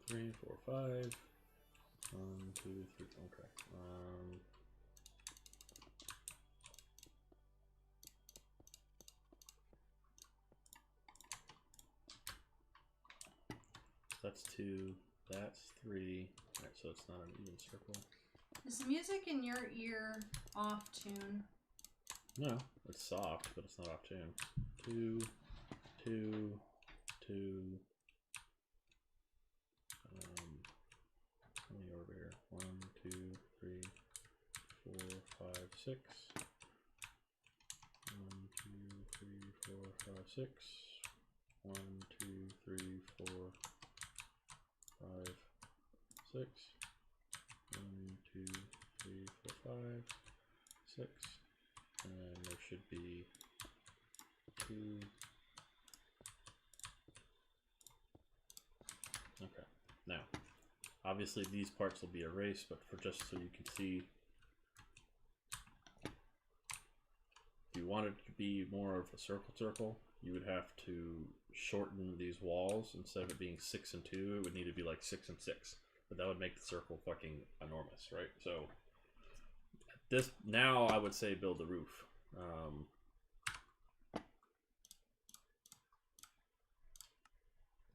Three, 4, 5. 1, 2, 3. Okay. That's 2. That's 3. Alright, so it's not an even circle. Is the music in your ear off tune? No, it's soft, but it's not off tune. 2, 2, 2. How many over here? 1, 2, 3, 4, 5, 6. 1, 2, 3, 4, 5, 6. 1, 2, 3, 4, 5, 6. 1, 2, 3, 4, 5, 6. And then there should be 2. Okay. Now, obviously these parts will be erased, but for just so you can see, if you want it to be more of a circle, you would have to shorten these walls. Instead of it being 6 and 2, it would need to be like 6 and 6. But that would make the circle fucking enormous, right? So this now I would say build the roof.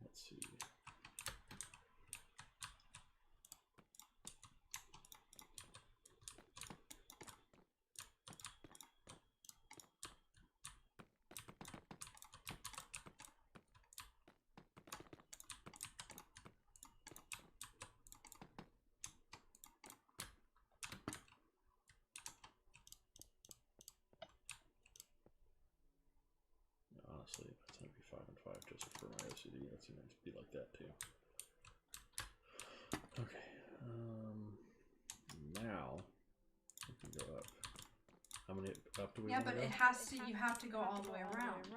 Let's see. and 5 just for my OCD. Let's see, it be like that too. Okay. Now we can go up. How many up do we? Yeah, but it has to. You have to go all the way around.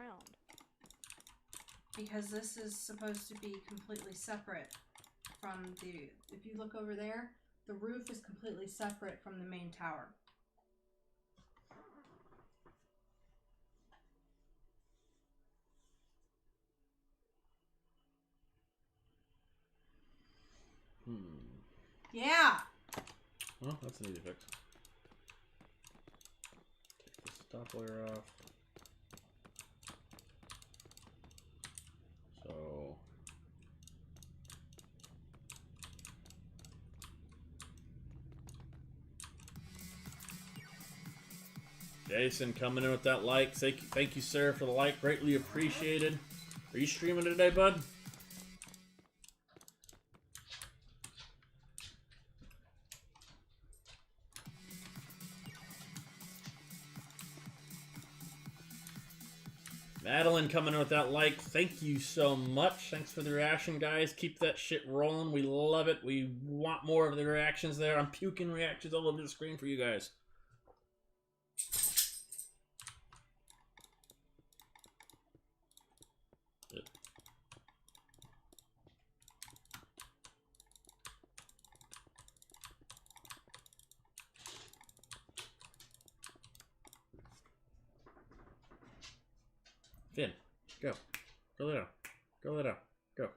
Because this is supposed to be completely separate from the... If you look over there, the roof is completely separate from the main tower. Yeah! Well, that's an easy fix. Take this top layer off. So... Jason coming in with that like. Thank you, sir, for the like. Greatly appreciated. Are you streaming today, bud? Madeline coming in with that like. Thank you so much. Thanks for the reaction, guys. Keep that shit rolling. We love it. We want more of the reactions there. I'm puking reactions all over the screen for you guys. Finn, go. Go lay down. Go lay down. Go.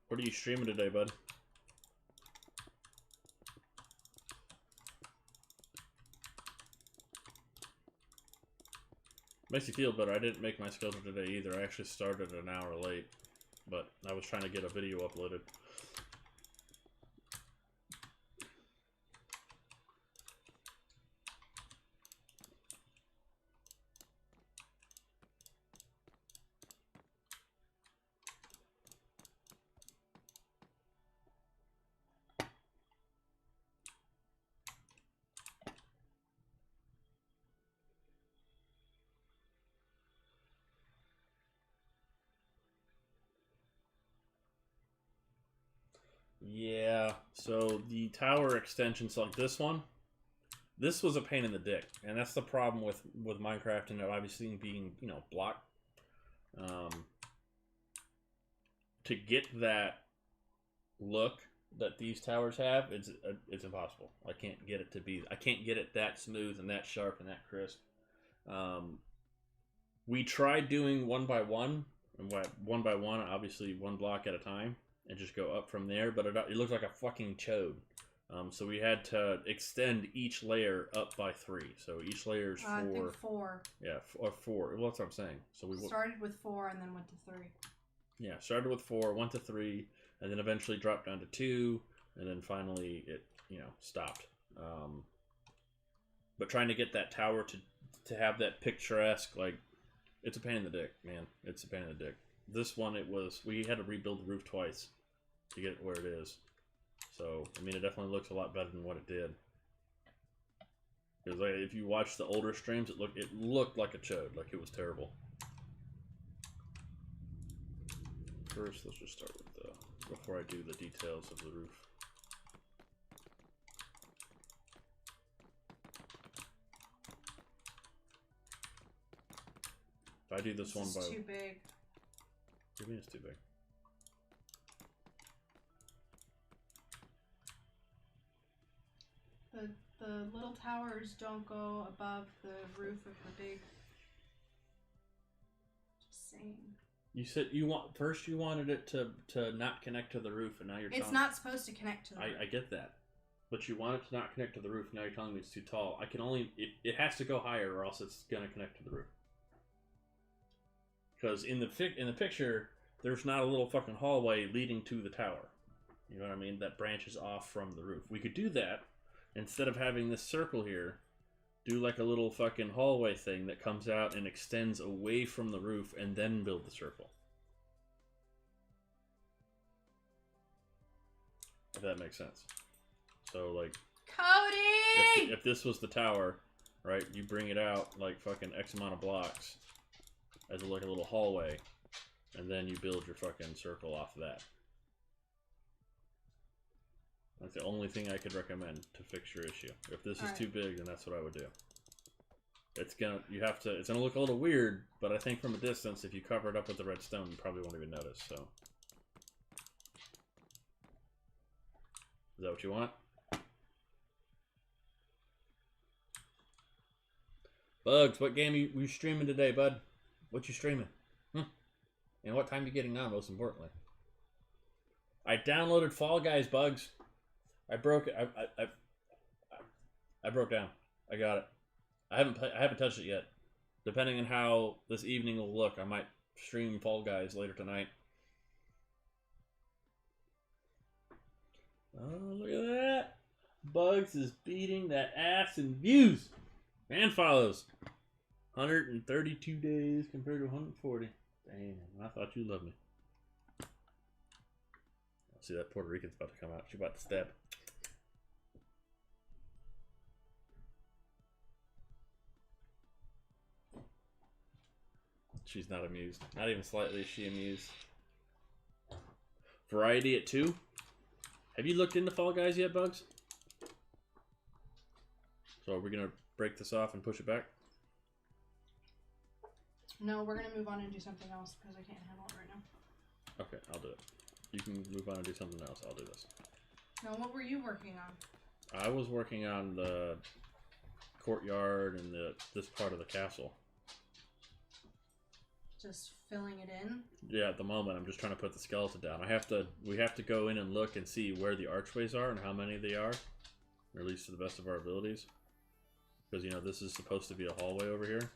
What are you streaming today, bud? Makes you feel better. I didn't make my schedule today either. I actually started an hour late, but I was trying to get a video uploaded. Yeah, so the tower extensions like this one, this was a pain in the dick, and that's the problem with Minecraft and obviously being, you know, block. To get that look that these towers have, it's impossible. I can't get it that smooth and that sharp and that crisp. We tried doing one by one, obviously one block at a time, and just go up from there, but it looked like a fucking chode. So we had to extend each layer up by 3. So each layer is 4. I think 4. Yeah, or 4. Well, that's what I'm saying. So we started with 4 and then went to 3. Yeah, started with 4, went to 3, and then eventually dropped down to 2, and then finally it, you know, stopped. But trying to get that tower to have that picturesque, like, it's a pain in the dick, man. It's a pain in the dick. This one, we had to rebuild the roof twice to get it where it is. So, I mean, it definitely looks a lot better than what it did. Because like, if you watch the older streams, it looked like a chode, like it was terrible. First, let's just start with before I do the details of the roof. If I do this one by... It's too big. What do you mean it's too big? The little towers don't go above the roof of the big... Just saying. You said first you wanted it to not connect to the roof, and now you're It's not supposed to connect to the roof. I get that. But you want it to not connect to the roof, now you're telling me it's too tall. I can only... It has to go higher or else it's going to connect to the roof. Because in the picture, there's not a little fucking hallway leading to the tower. You know what I mean? That branches off from the roof. We could do that. Instead of having this circle here, do like a little fucking hallway thing that comes out and extends away from the roof and then build the circle. If that makes sense. So, like, Cody! If this was the tower, right, you bring it out like fucking X amount of blocks as like a little hallway, and then you build your fucking circle off of that. That's the only thing I could recommend to fix your issue. If this is too big, then that's what I would do. It's gonna look a little weird, but I think from a distance, if you cover it up with the red stone, you probably won't even notice. So, is that what you want? Bugs, what game you streaming today, bud? What you streaming? And what time you getting on, most importantly? I downloaded Fall Guys, Bugs. I broke it. I broke down. I got it. I haven't touched it yet. Depending on how this evening will look, I might stream Fall Guys later tonight. Oh, look at that. Bugs is beating that ass in views and follows. 132 days compared to 140. Damn, I thought you loved me. See, that Puerto Rican's about to come out. She's about to stab. She's not amused. Not even slightly is she amused. Variety at 2. Have you looked into Fall Guys yet, Bugs? So are we going to break this off and push it back? No, we're going to move on and do something else because I can't handle it right now. Okay, I'll do it. You can move on and do something else. I'll do this. No, what were you working on? I was working on the courtyard and this part of the castle. Just filling it in? Yeah, at the moment I'm just trying to put the skeleton down. We have to go in and look and see where the archways are and how many they are, or at least to the best of our abilities. Because you know this is supposed to be a hallway over here.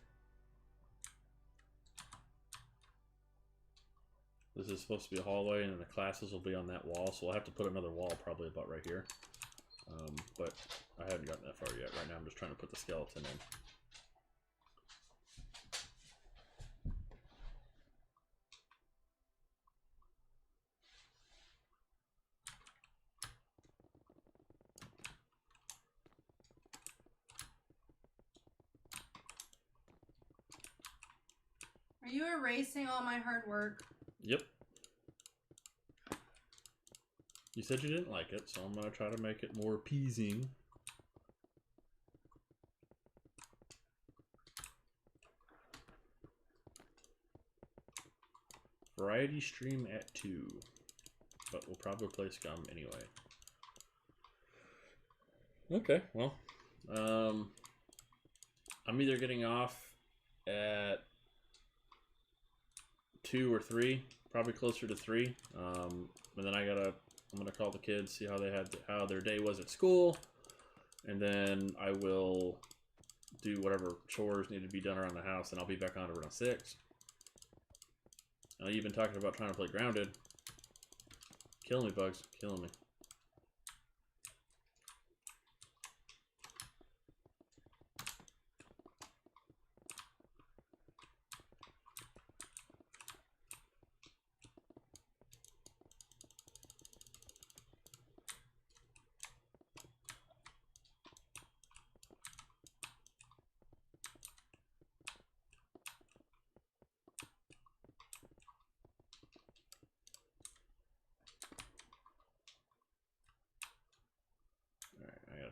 This is supposed to be a hallway, and then the classes will be on that wall, so we'll have to put another wall probably about right here. But I haven't gotten that far yet. Right now I'm just trying to put the skeleton in. Are you erasing all my hard work? Yep. You said you didn't like it, so I'm going to try to make it more appeasing. Variety stream at 2. But we'll probably play Scum anyway. Okay, well. I'm either getting off at 2 or 3, probably closer to 3. And then I'm gonna call the kids, see how their day was at school, and then I will do whatever chores need to be done around the house, and I'll be back on around 6. You've been talking about trying to play Grounded. Killing me, Bugs. Killing me.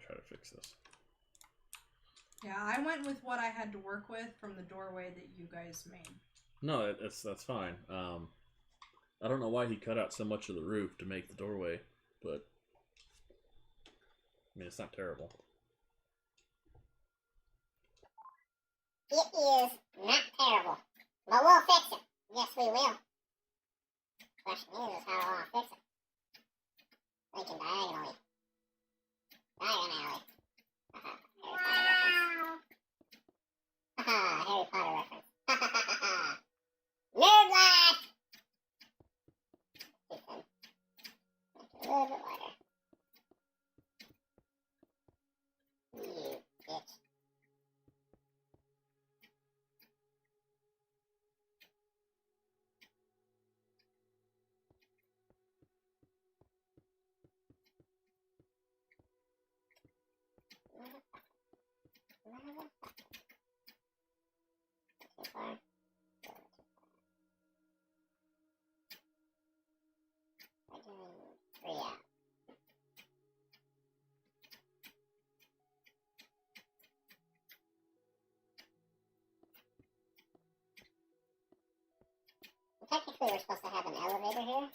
Try to fix this. Yeah, I went with what I had to work with from the doorway that you guys made. No, that's fine. I don't know why he cut out so much of the roof to make the doorway, but I mean it's not terrible. It is not terrible, but we'll fix it. Yes, we will. Question is how do I fix it? Thinking diagonally. Diagonally. Haha, Harry Potter reference. Haha, Nerd life! Listen. Make it a little bit wider. You bitch. technically we're supposed to have an elevator here.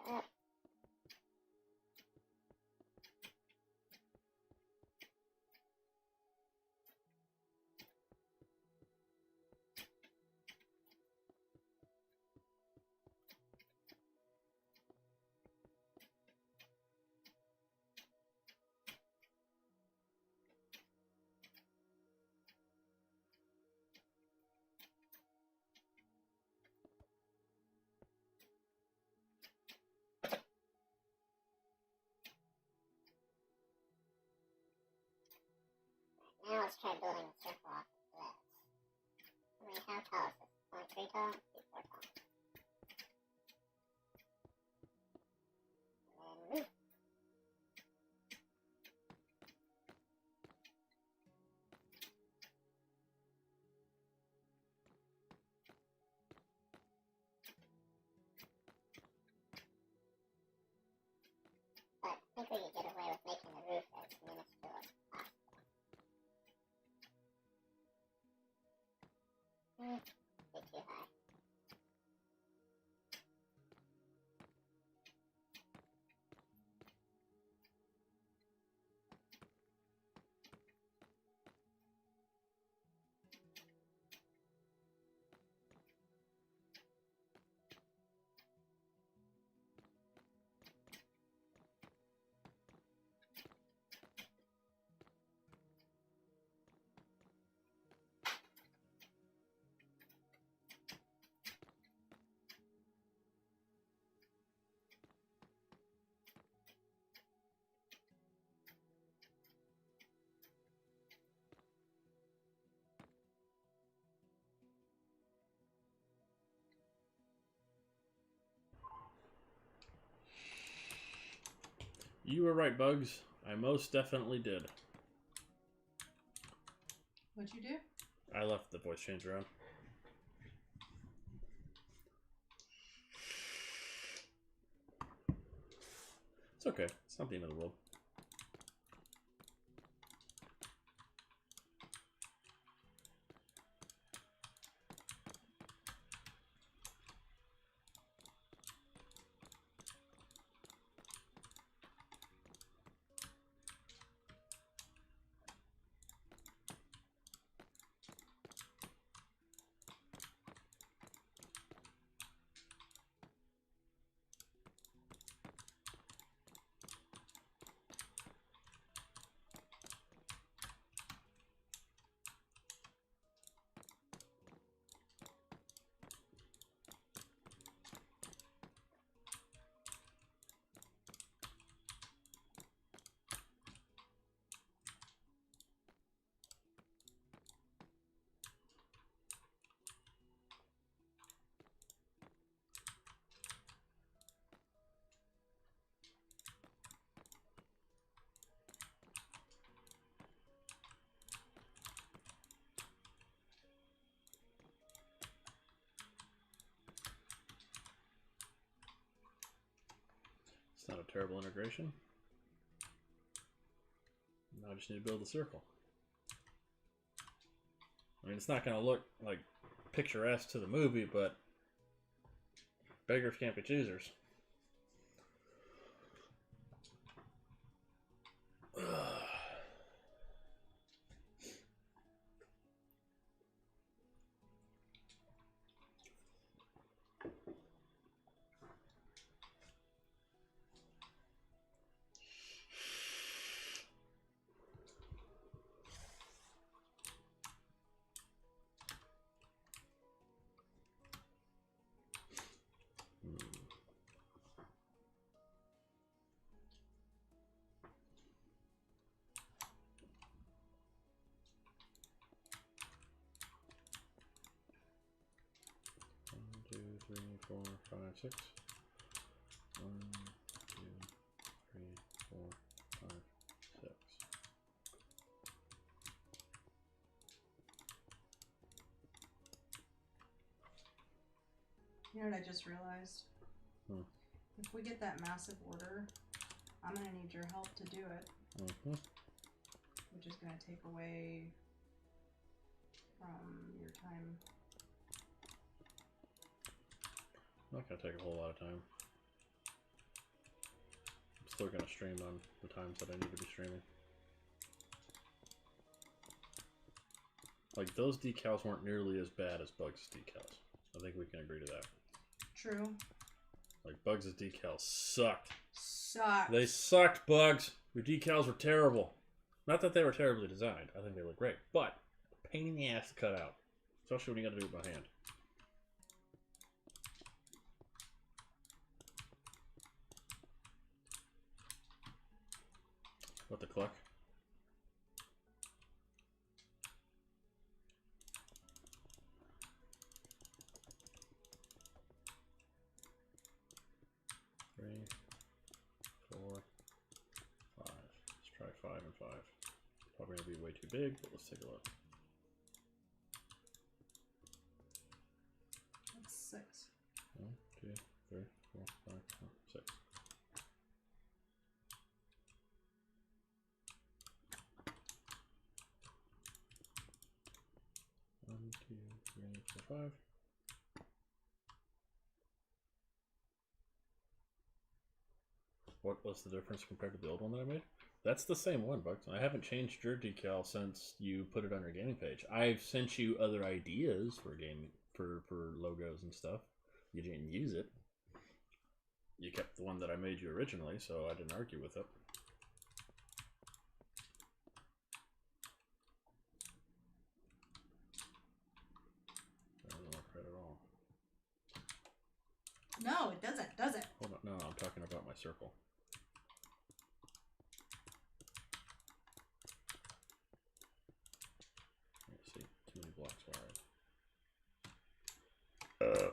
Up. Now let's try building a circle off of this. I mean, how tall is this? Only 3 tall? 4 tall. And then move. But I think we could get away with making the roof as minuscule as possible. Bit too high. You were right, Bugs. I most definitely did. What'd you do? I left the voice changer on. It's okay. It's not the end of the world. It's not a terrible integration. Now I just need to build a circle. I mean, it's not going to look like picturesque to the movie, but beggars can't be choosers. Two, three, four, five, six. 1, 2, 3, 4, 5, 6. You know what I just realized? Hmm. If we get that massive order, I'm gonna need your help to do it. Mm-hmm. Which is gonna take away from your time. Not gonna take a whole lot of time. I'm still gonna stream on the times that I need to be streaming. Like, those decals weren't nearly as bad as Bugs' decals. I think we can agree to that. True. Like, Bugs' decals sucked. Sucked. They sucked, Bugs. Your decals were terrible. Not that they were terribly designed. I think they look great. But, pain in the ass to cut out. Especially when you gotta do it by hand. What the cluck? Three, 4, 5. Let's try 5 and 5. Probably gonna be way too big, but let's take a look. That's 6. 1, 2, 3, 4, 5, 6. One, 2, 3, 4, 5. What was the difference compared to the old one that I made? That's the same one, Bugs. I haven't changed your decal since you put it on your gaming page. I've sent you other ideas for gaming for logos and stuff. You didn't use it. You kept the one that I made you originally, so I didn't argue with it. That doesn't look right at all. No, it doesn't, does it? Hold on, no, I'm talking about my circle. Let's see, too many blocks wide. No.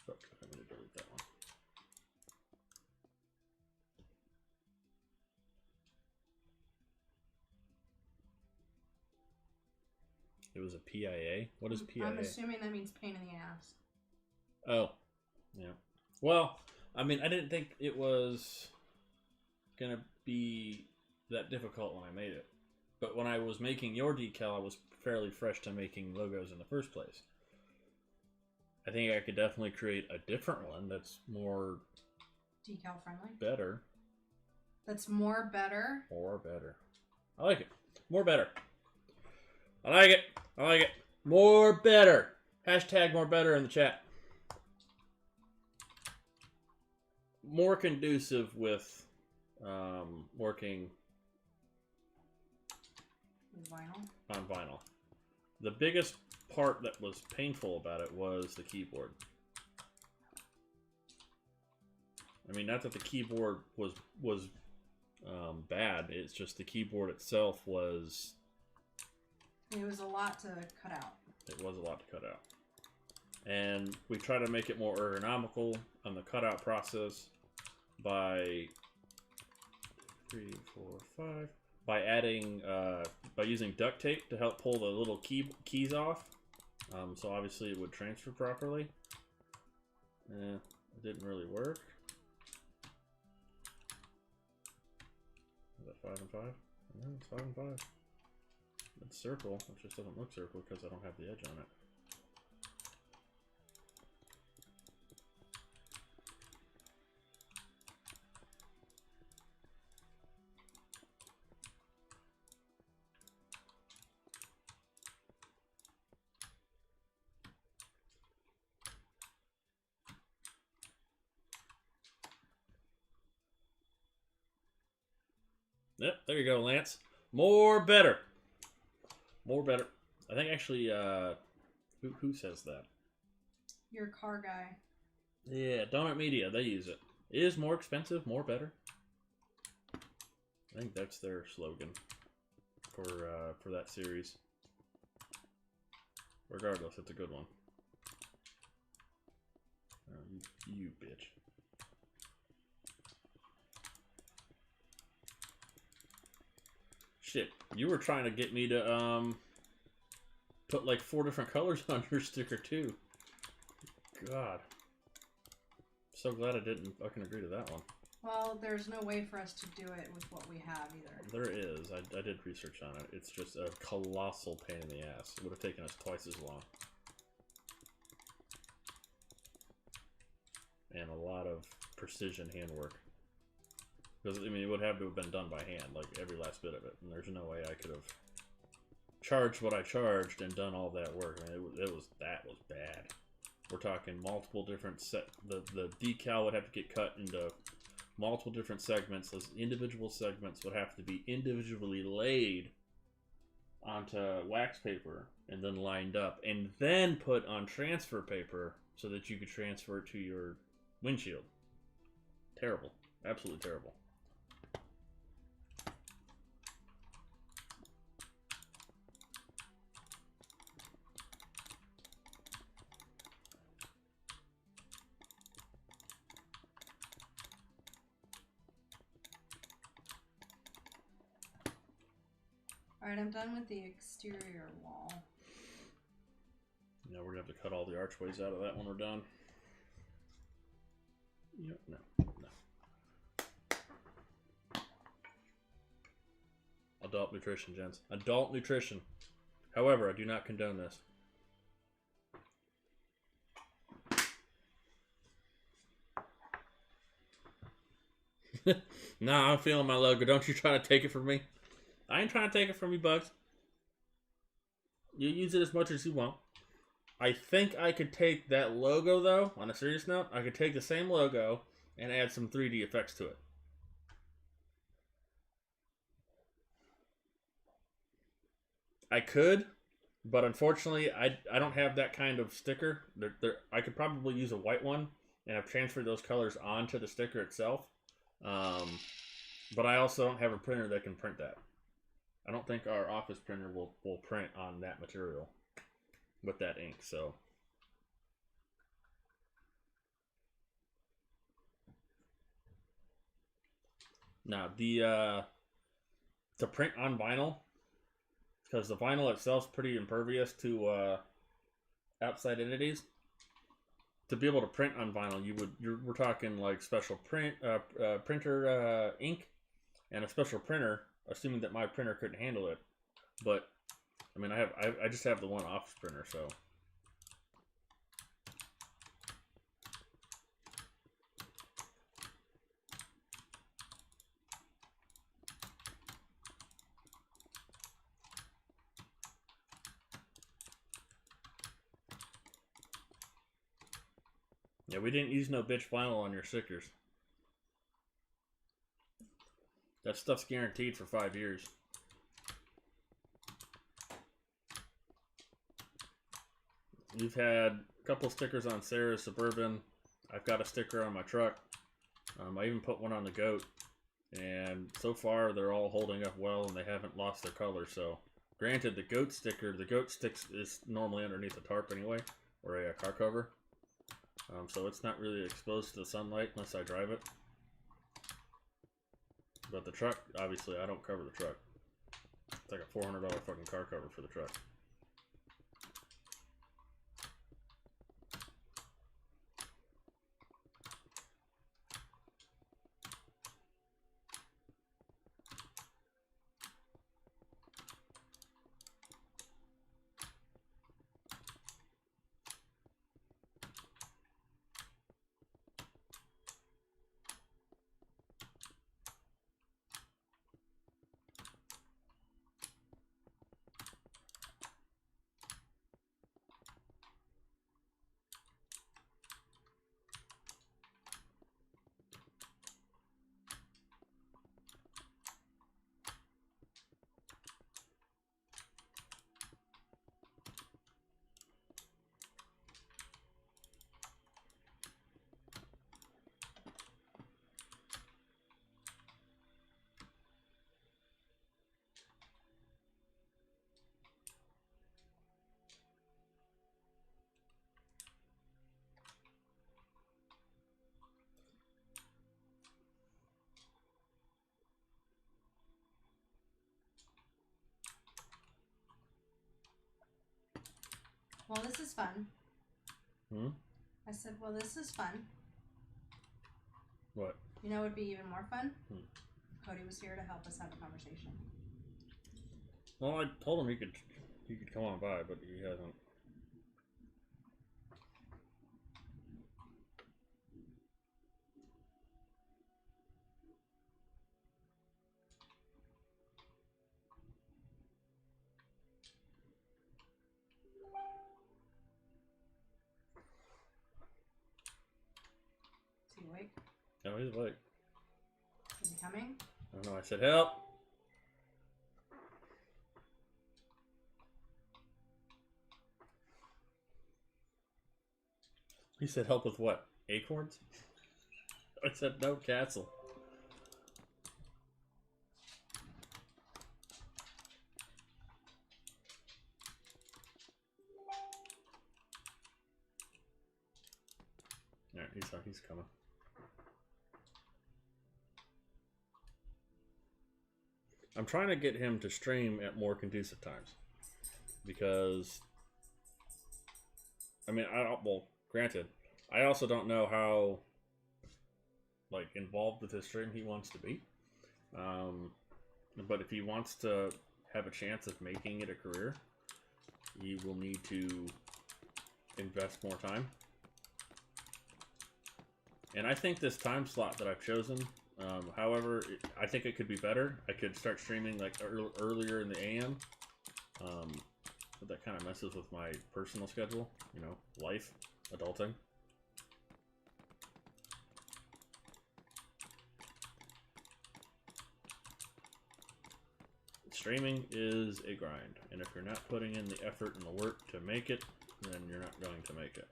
Oh, I'm going to delete that one. It was a PIA? What is PIA? I'm assuming that means pain in the ass. Oh, yeah. Well, I mean, I didn't think it was gonna be that difficult when I made it. But when I was making your decal, I was fairly fresh to making logos in the first place. I think I could definitely create a different one that's more Decal friendly. better. That's more better. More better. I like it. More better. I like it. I like it. More better. Hashtag more better in the chat. More conducive with working Vinyl. on vinyl. The biggest part that was painful about it was the keyboard. I mean, not that the keyboard was bad. It's just the keyboard itself was. It was a lot to cut out. It was a lot to cut out, and we try to make it more ergonomical on the cutout process by 3, 4, 5. By adding, by using duct tape to help pull the little keys off. So obviously it would transfer properly. It didn't really work. Is that 5 and 5? Yeah, it's 5 and 5. It's circle. It just doesn't look circle because I don't have the edge on it. Yep, there you go, Lance. More better. More better. I think actually, who says that? Your car guy. Yeah, Donut Media, they use it. It is more expensive, more better. I think that's their slogan for that series. Regardless, it's a good one. Oh, you bitch. Shit, you were trying to get me to put like 4 different colors on your sticker too. God. So glad I didn't fucking agree to that one. Well, there's no way for us to do it with what we have either. There is. I did research on it. It's just a colossal pain in the ass. It would have taken us twice as long. And a lot of precision handwork. Because, I mean, it would have to have been done by hand, like every last bit of it. And there's no way I could have charged what I charged and done all that work. I mean, that was bad. We're talking multiple different the decal would have to get cut into multiple different segments. Those individual segments would have to be individually laid onto wax paper and then lined up and then put on transfer paper so that you could transfer it to your windshield. Terrible. Absolutely terrible. Alright, I'm done with the exterior wall. Now we're gonna have to cut all the archways out of that when we're done. Yep, no. Adult nutrition, gents. Adult nutrition. However, I do not condone this. Nah, I'm feeling my logo. Don't you try to take it from me. I ain't trying to take it from you, Bugs. You use it as much as you want. I think I could take that logo, though, on a serious note. I could take the same logo and add some 3D effects to it. I could, but unfortunately, I don't have that kind of sticker. I could probably use a white one, and I've transferred those colors onto the sticker itself. But I also don't have a printer that can print that. I don't think our office printer will print on that material with that ink, so. Now, to print on vinyl, because the vinyl itself is pretty impervious to outside entities. To be able to print on vinyl, we're talking like special printer ink and a special printer, assuming that my printer couldn't handle it. But I mean, I just have the one office printer, so. Yeah, we didn't use no bitch vinyl on your stickers. That stuff's guaranteed for 5 years. We've had a couple stickers on Sarah's Suburban. I've got a sticker on my truck. I even put one on the Goat. And so far, they're all holding up well and they haven't lost their color. So, granted, the Goat sticker, the Goat sticks is normally underneath a tarp anyway, or a car cover. So it's not really exposed to the sunlight unless I drive it. But the truck, obviously, I don't cover the truck. It's like a $400 fucking car cover for the truck. Well, this is fun. Hmm? I said, well, this is fun. What? You know what would be even more fun? Hmm. Cody was here to help us have a conversation. Well, I told him he could come on by, but he hasn't. Is he awake? No, he's awake. Is he coming? I don't know. I said help. He said help with what? Acorns? I said no, castle. Alright, he's coming. I'm trying to get him to stream at more conducive times. Because, I mean, well, granted, I also don't know how, like, involved with his stream he wants to be. But if he wants to have a chance of making it a career, he will need to invest more time. And I think this time slot that I've chosen, however, I think it could be better. I could start streaming like earlier in the AM. But that kind of messes with my personal schedule, you know, life, adulting. Streaming is a grind, and if you're not putting in the effort and the work to make it, then you're not going to make it.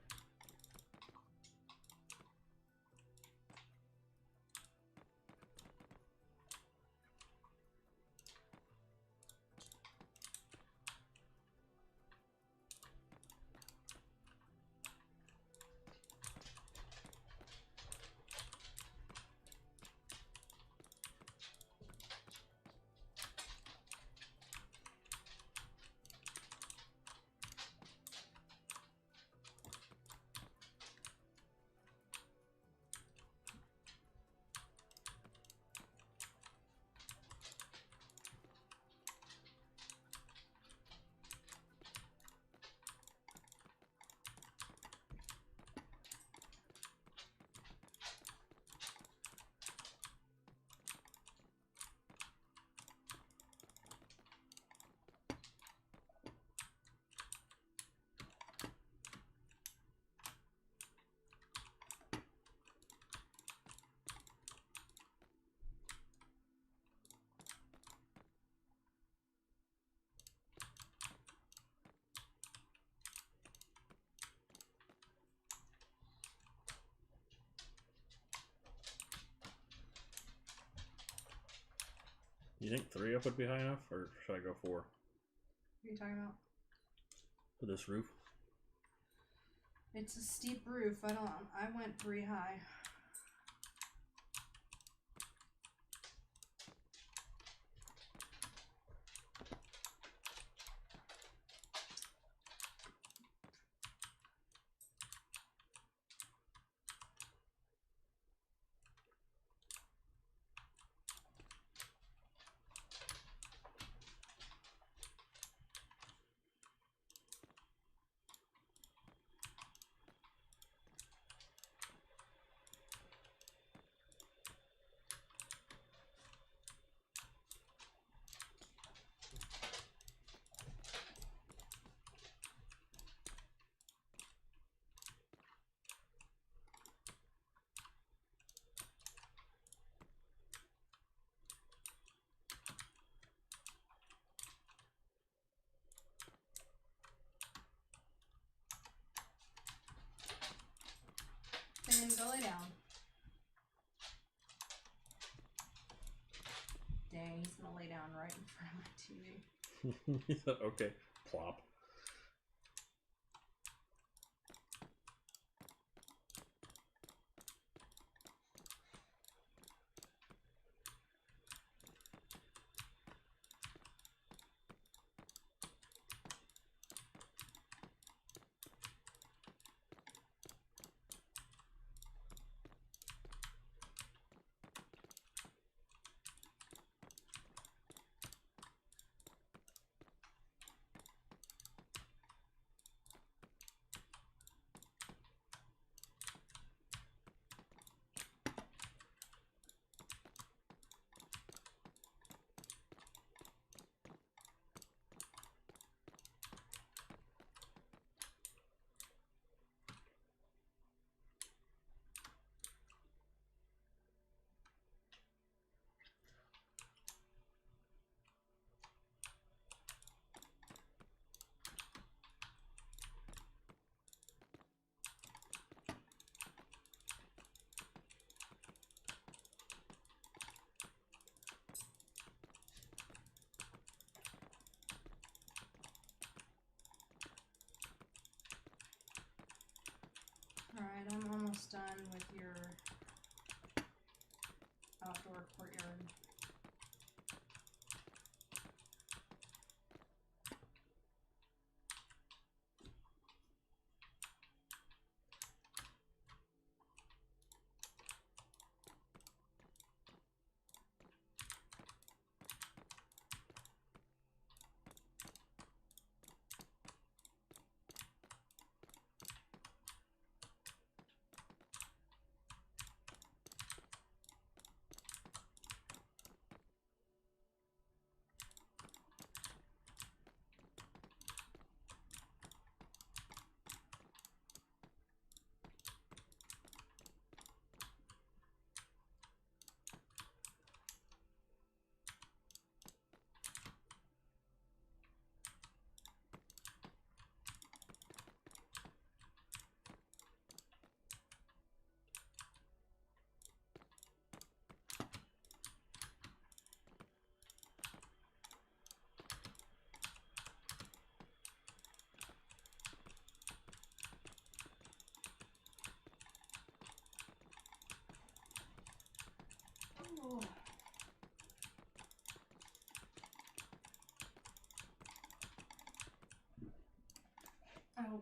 You think 3 up would be high enough, or should I go 4? What are you talking about? For this roof? It's a steep roof. I went 3 high. Then go lay down. Dang, he's gonna lay down right in front of my TV. He said, okay, plop.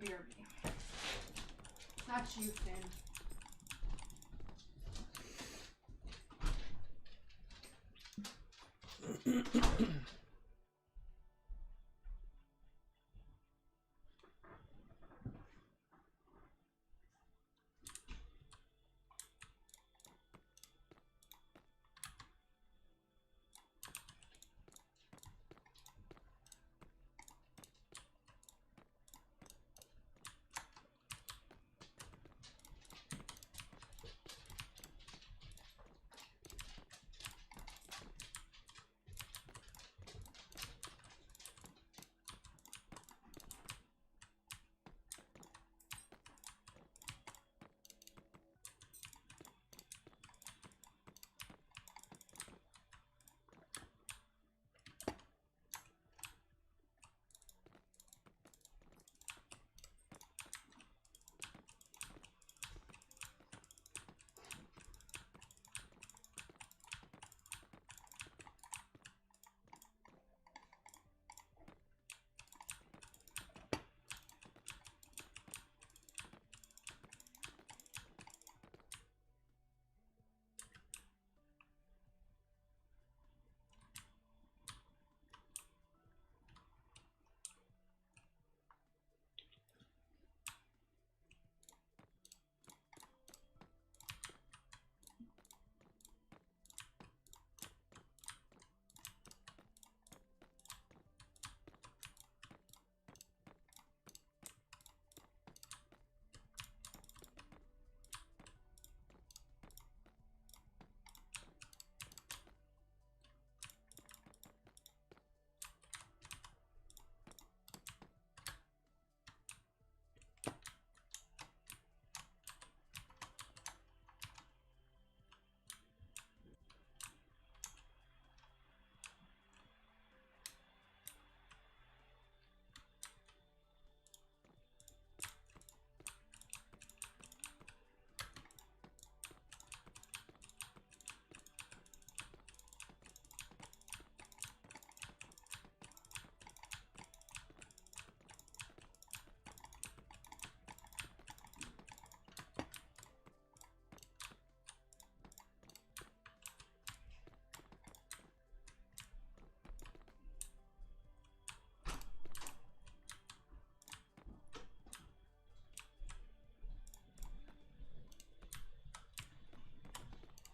BRB. That's you, Finn.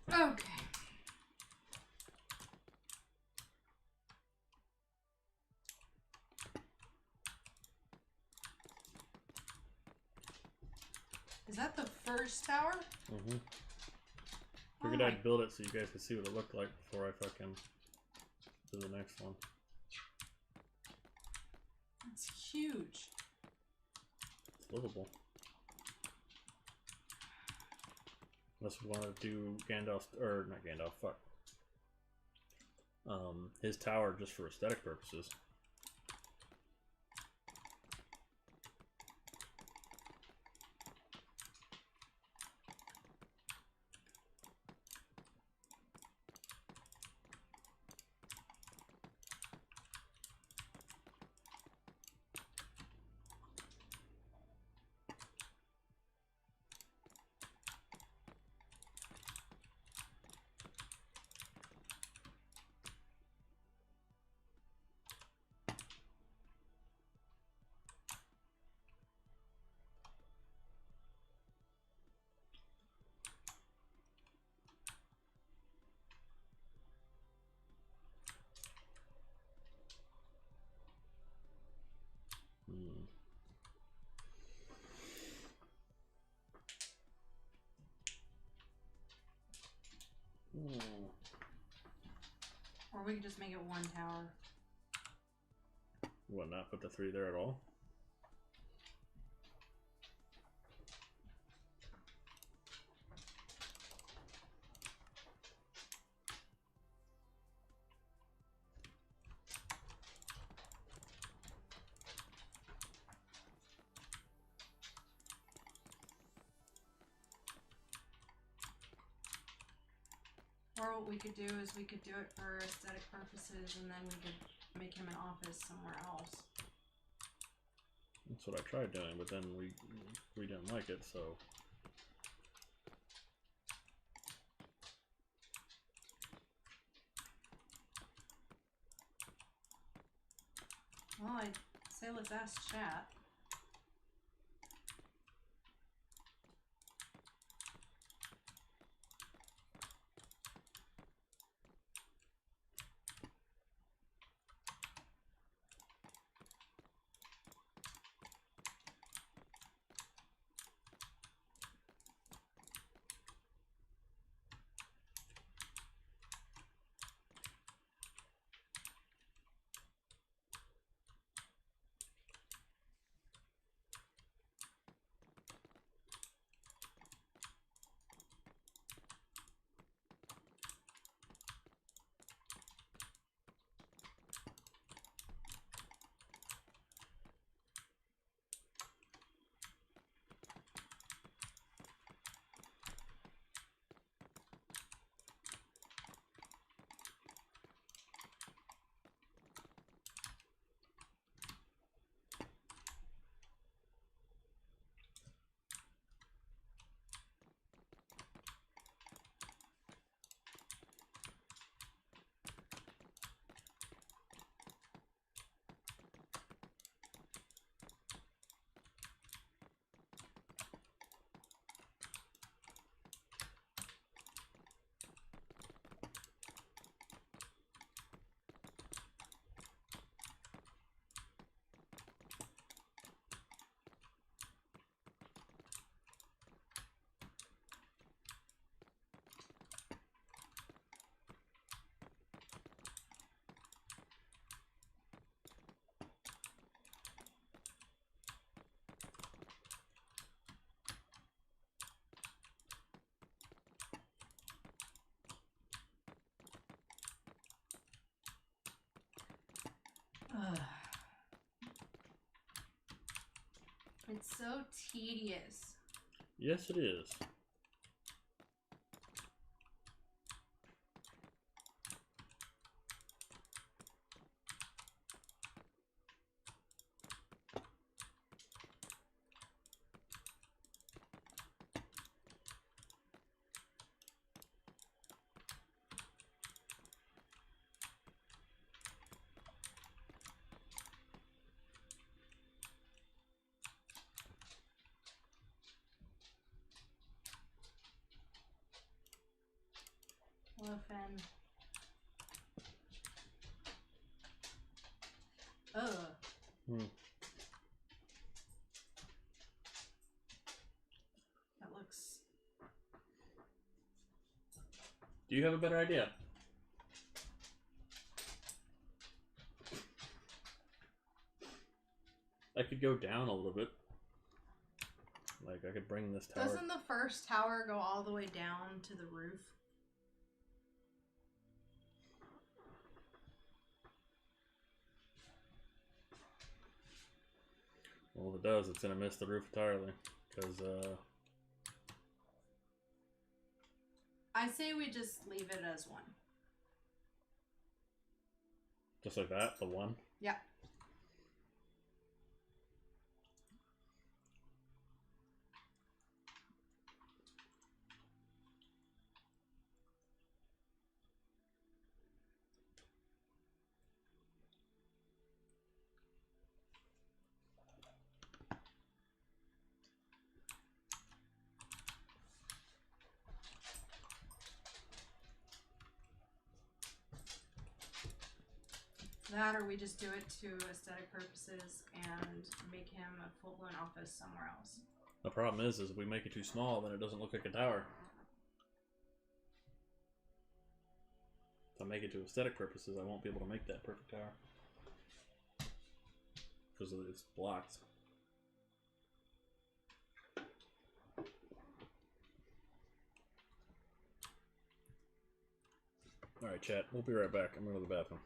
Okay. Is that the first tower? Mm-hmm. Figured I'd build it so you guys could see what it looked like before I fucking do the next one. It's huge. It's livable. Unless we want to do Gandalf's, or not Gandalf, fuck. His tower just for aesthetic purposes. Or we could just make it one tower. What, not put the 3 there at all? Or what we could do is we could do it for aesthetic purposes and then we could make him an office somewhere else. That's what I tried doing, but then we didn't like it, so. Well, I'd say let's ask chat. Ugh. It's so tedious. Yes, it is. Elephant. Ugh. That looks... Do you have a better idea? I could go down a little bit. Like, I could bring this tower... Doesn't the first tower go all the way down to the roof? Well, if it does, it's gonna miss the roof entirely. Because, I say we just leave it as one. just like that, the one. Yeah. That, or we just do it to aesthetic purposes and make him a full-blown office somewhere else. The problem is if we make it too small, then it doesn't look like a tower. If I make it to aesthetic purposes, I won't be able to make that perfect tower. Because it's blocked. Alright, chat. We'll be right back. I'm going to the bathroom.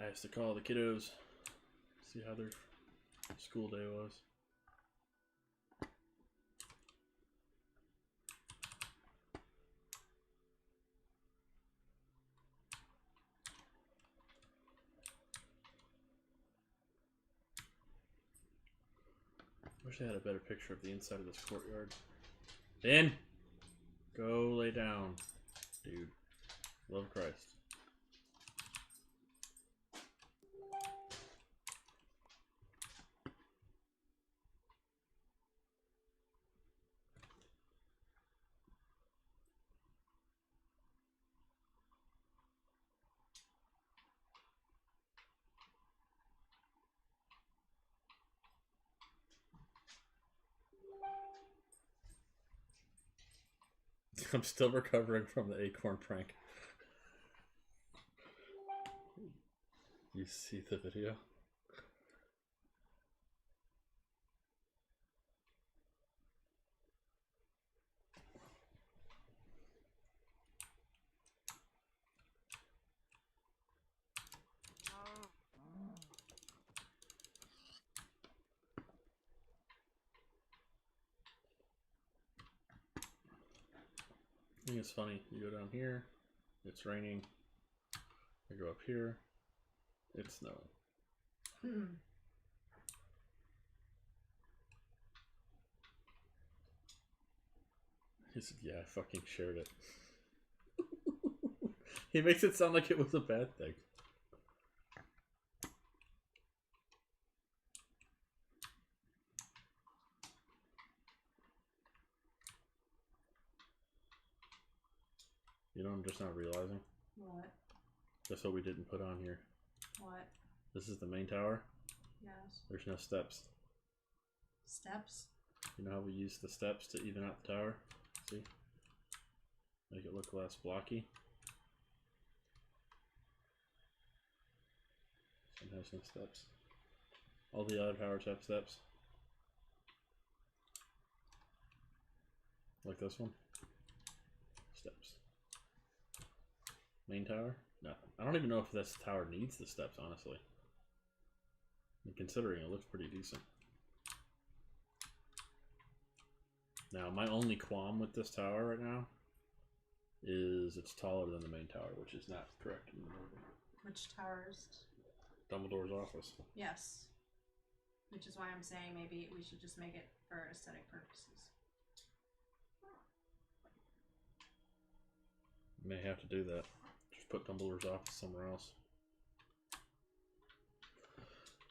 I asked to call the kiddos, see how their school day was. Wish I had a better picture of the inside of this courtyard. Ben! Go lay down, dude. Love Christ. I'm still recovering from the acorn prank. You see the video? I think it's funny. You go down here, it's raining. I go up here, it's snowing. He said, yeah, I fucking shared it. He makes it sound like it was a bad thing. You know, I'm just not realizing. What? That's what we didn't put on here. What? This is the main tower. Yes. There's no steps. Steps? You know how we use the steps to even out the tower? See? Make it look less blocky. This one has no steps. All the other towers have steps. Like this one. Steps. Main tower? No. I don't even know if this tower needs the steps, honestly. And considering it looks pretty decent. Now, my only qualm with this tower right now is it's taller than the main tower, which is not correct in the movie. Which towers? Dumbledore's office. Yes. Which is why I'm saying maybe we should just make it for aesthetic purposes. May have to do that. Just put Dumbledore's office somewhere else.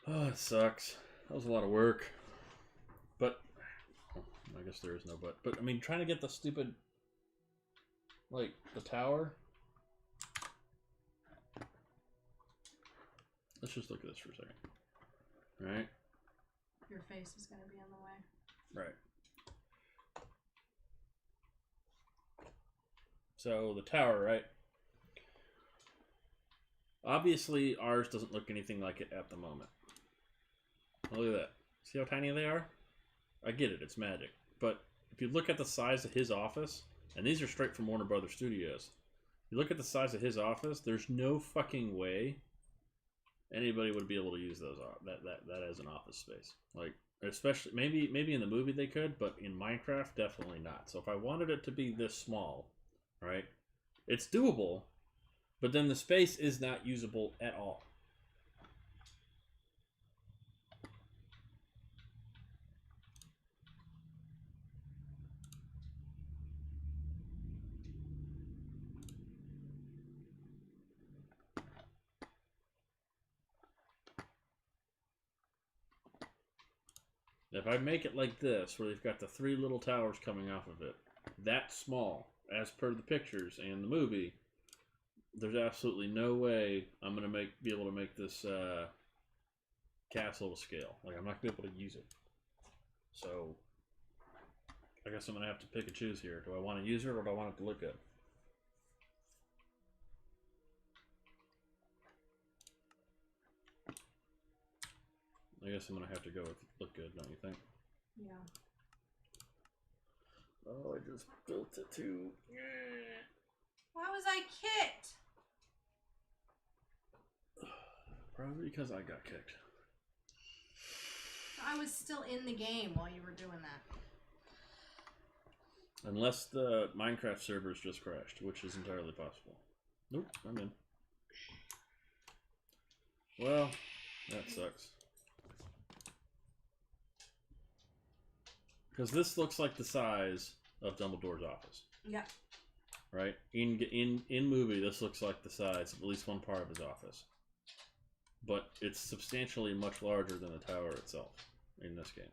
Oh, it sucks. That was a lot of work. But, oh, I guess there is no but. But, I mean, trying to get the stupid, like, the tower. Let's just look at this for a second. Right? Your face is going to be in the way. Right. So, the tower, right? Obviously, ours doesn't look anything like it at the moment. Look at that. See how tiny they are? I get it, it's magic. But if you look at the size of his office, and these are straight from Warner Brothers Studios, you look at the size of his office, there's no fucking way anybody would be able to use those that as an office space. Like, especially maybe in the movie they could, but in Minecraft definitely not. So if I wanted it to be this small, right? It's doable, but then the space is not usable at all. If I make it like this, where they've got the three little towers coming off of it, that small, as per the pictures and the movie, there's absolutely no way I'm gonna be able to make this castle to scale. Like, I'm not gonna be able to use it. So, I guess I'm gonna have to pick and choose here. Do I want to use it or do I want it to look good? I guess I'm gonna have to go with look good, don't you think? Yeah. Oh, I just built it too. Why was I kicked? Probably because I got kicked. I was still in the game while you were doing that. Unless the Minecraft servers just crashed, which is entirely possible. Nope, I'm in. Well, that sucks. Because this looks like the size of Dumbledore's office. Yeah. Right? In movie, this looks like the size of at least one part of his office. But it's substantially much larger than the tower itself in this game.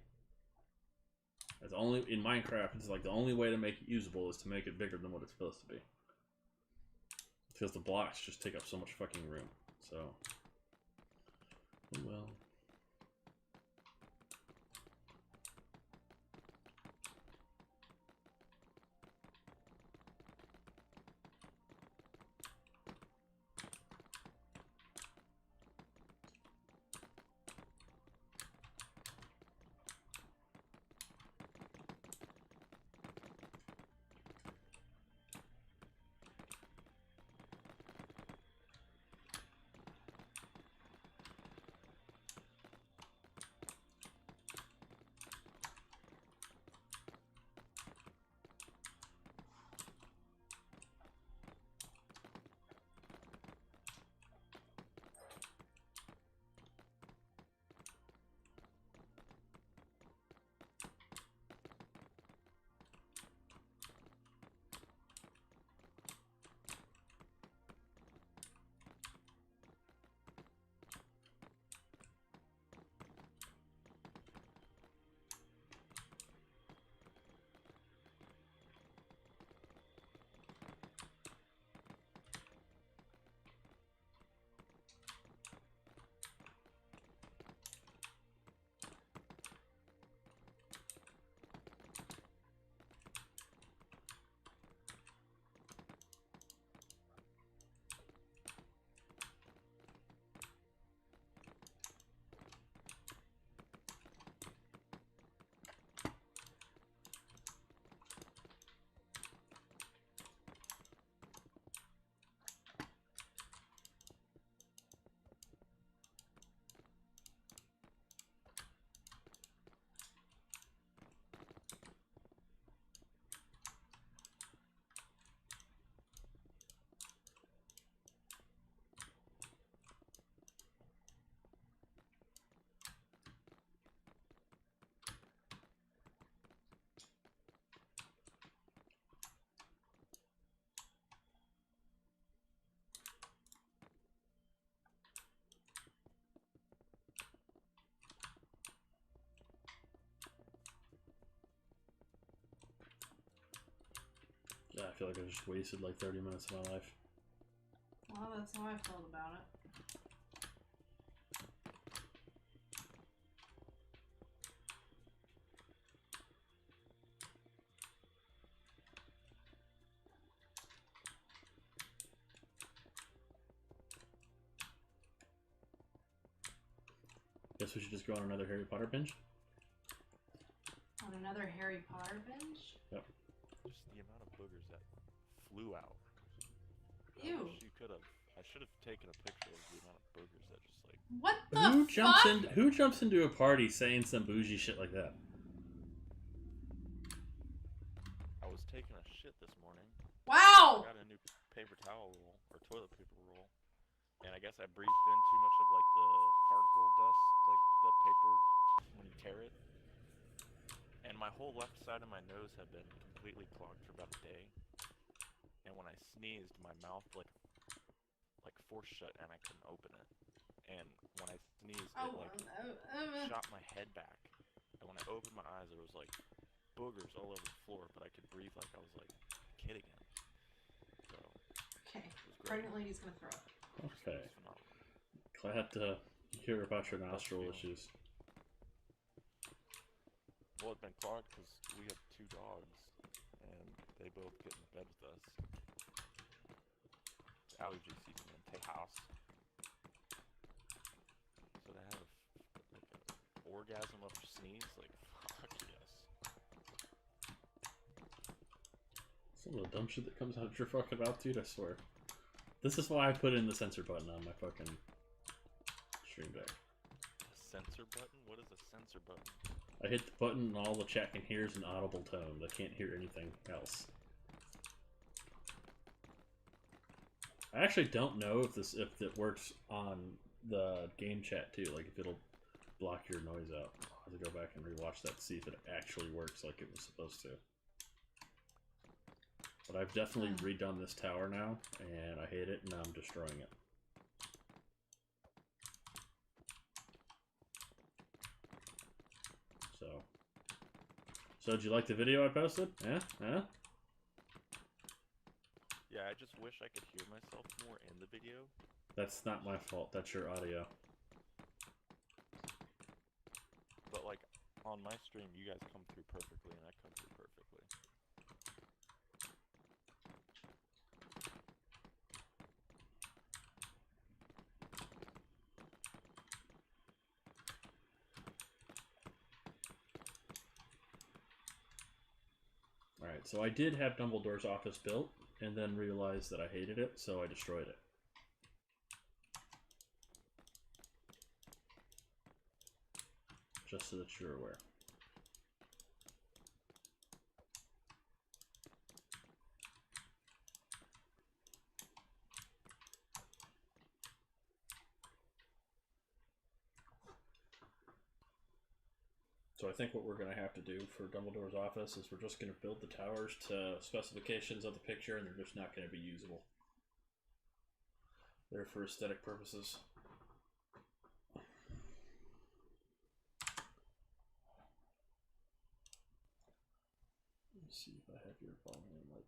It's only in Minecraft. It's like the only way to make it usable is to make it bigger than what it's supposed to be. Because the blocks just take up so much fucking room. So, oh well. Yeah, I feel like I just wasted like 30 minutes of my life. Well, that's how I felt about it. Guess we should just go on another Harry Potter binge? On another Harry Potter binge? Yep. Just the amount of boogers that flew out. Ew. I wish you could have. I should have taken a picture of the amount of boogers that just like. What the fuck? Who jumps into a party saying some bougie shit like that? I was taking a shit this morning. Wow! I got a new paper towel roll or toilet paper roll, and I guess I breathed in too much of like the particle dust, like the paper when you tear it. And my whole left side of my nose had been completely clogged for about a day. And when I sneezed, my mouth like forced shut and I couldn't open it. And when I sneezed, it shot my head back. And when I opened my eyes, there was like boogers all over the floor, but I could breathe like I was like a kid again. So Okay, pregnant lady's gonna throw up. Okay. Glad to hear about your nostril issues. Well, it's been clogged because we have 2 dogs, and they both get in bed with us. It's allergy season in Tejas. So to have like an orgasm of a sneeze, like, fuck yes. Some of the dumb shit that comes out of your fucking mouth, dude, I swear. This is why I put in the censor button on my fucking stream deck. A censor button? What is a censor button? I hit the button and all the chat can hear is an audible tone. They can't hear anything else. I actually don't know if it works on the game chat too. Like if it'll block your noise out. I'll have to go back and rewatch that to see if it actually works like it was supposed to. But I've definitely redone this tower now, and I hate it, and now I'm destroying it. So did you like the video I posted? Yeah? Yeah? Yeah, I just wish I could hear myself more in the video. That's not my fault. That's your audio. But like, on my stream, you guys come through perfectly, and I come through perfectly. Alright, so I did have Dumbledore's office built, and then realized that I hated it, so I destroyed it. Just so that you're aware. So I think what we're going to have to do for Dumbledore's office is we're just going to build the towers to specifications of the picture, and they're just not going to be usable. They're for aesthetic purposes. Let me see if I have your volume like.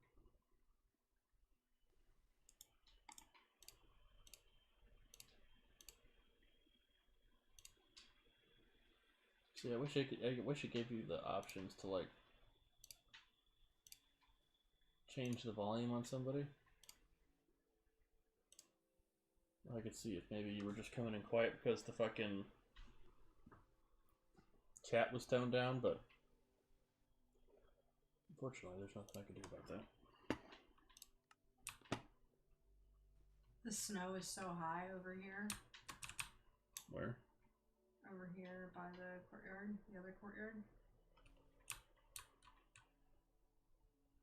See, I wish it gave you the options to like change the volume on somebody. I could see if maybe you were just coming in quiet because the fucking chat was toned down, but unfortunately there's nothing I can do about that. The snow is so high over here. Where? Over here by the courtyard, the other courtyard.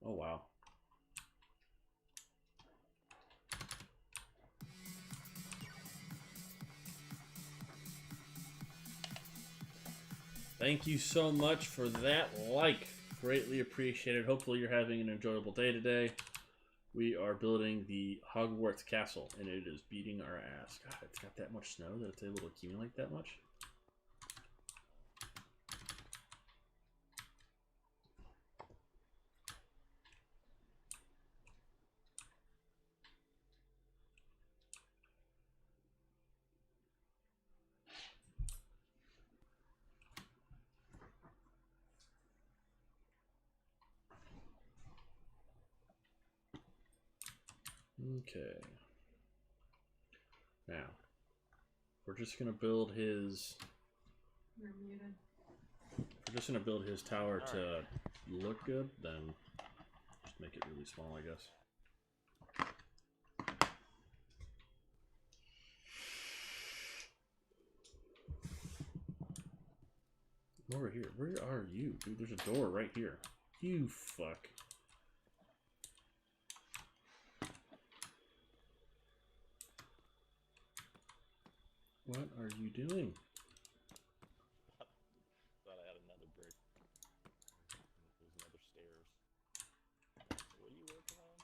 Oh wow. Thank you so much for that like. Greatly appreciated. Hopefully you're having an enjoyable day today. We are building the Hogwarts Castle, and it is beating our ass. God, it's got that much snow that it's able to accumulate that much. Okay. Now, we're just gonna build his. You're muted. We're just gonna build his tower to look good. Then just make it really small, I guess. Over here. Where are you, dude? There's a door right here. You fuck. What are you doing? Thought I had another brick. There's another stairs. What are you working on?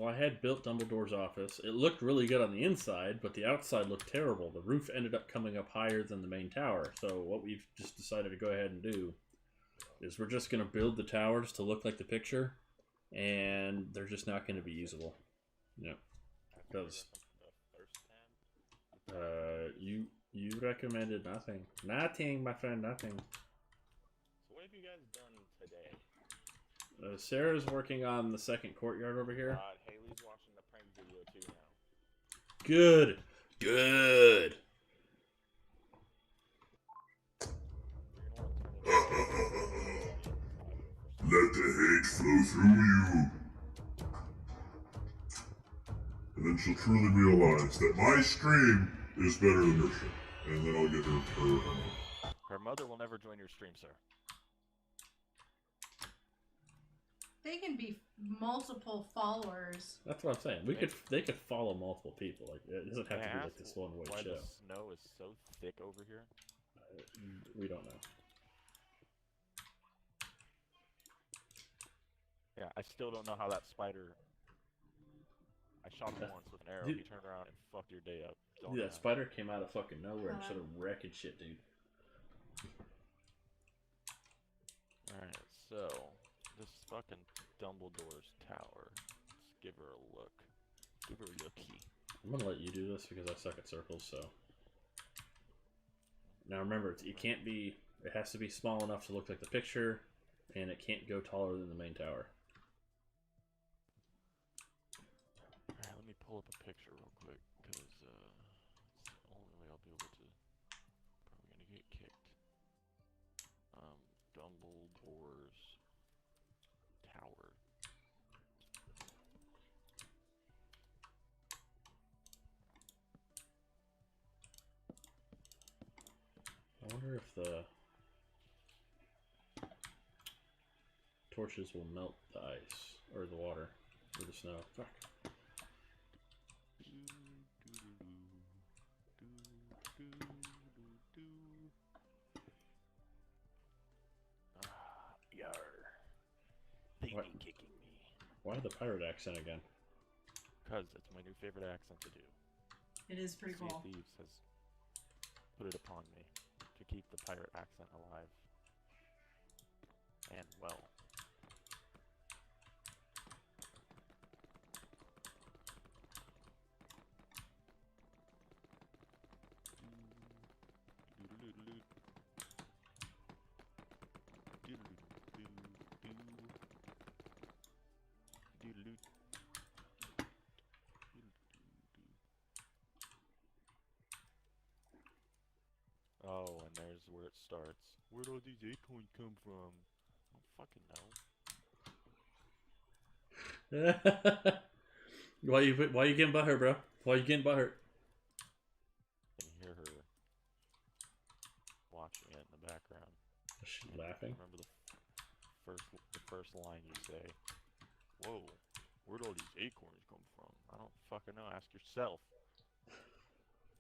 Well, I had built Dumbledore's office. It looked really good on the inside, but the outside looked terrible. The roof ended up coming up higher than the main tower. So what we've just decided to go ahead and do is we're just going to build the towers to look like the picture, and they're just not going to be usable. Yeah, because you recommended nothing. Nothing, my friend, nothing. So what have you guys done today? Sarah's working on the second courtyard over here. Haley's watching the prank video too now. Good. Good. Let the hate flow through you. And then she'll truly realize that my stream is better than her shit. And then I'll get her. Her mother will never join your stream, sir. They can be multiple followers. That's what I'm saying. They could follow multiple people. Like it doesn't have to be like this one way why show. the snow is so thick over here? We don't know. Yeah, I still don't know how that spider. I shot him once with an arrow. Dude. He turned around and fucked your day up. Dude, that spider came out of fucking nowhere and started wrecking shit, dude. Alright, so this fucking Dumbledore's tower. Let's give her a look. Give her a lookie. I'm gonna let you do this because I suck at circles. So now remember, it can't be. It has to be small enough to look like the picture, and it can't go taller than the main tower. Alright, let me pull up a picture real quick, because it's the only way I'll be able to. Probably gonna get kicked. Dumbledore's tower. I wonder if the torches will melt the ice or the water or the snow. Fuck. Yar. They What? be kicking me. Why the pirate accent again? Because it's my new favorite accent to do. It is pretty Sea of cool. Thieves has put it upon me to keep the pirate accent alive. And well. Oh, and there's where it starts. Where'd all these acorns come from? I don't fucking know. Why you getting butthurt, bro? Why you getting butthurt? I can hear her watching it in the background. Is she laughing? Remember the first line you say. Whoa, where'd all these acorns come from? I don't fucking know. Ask yourself.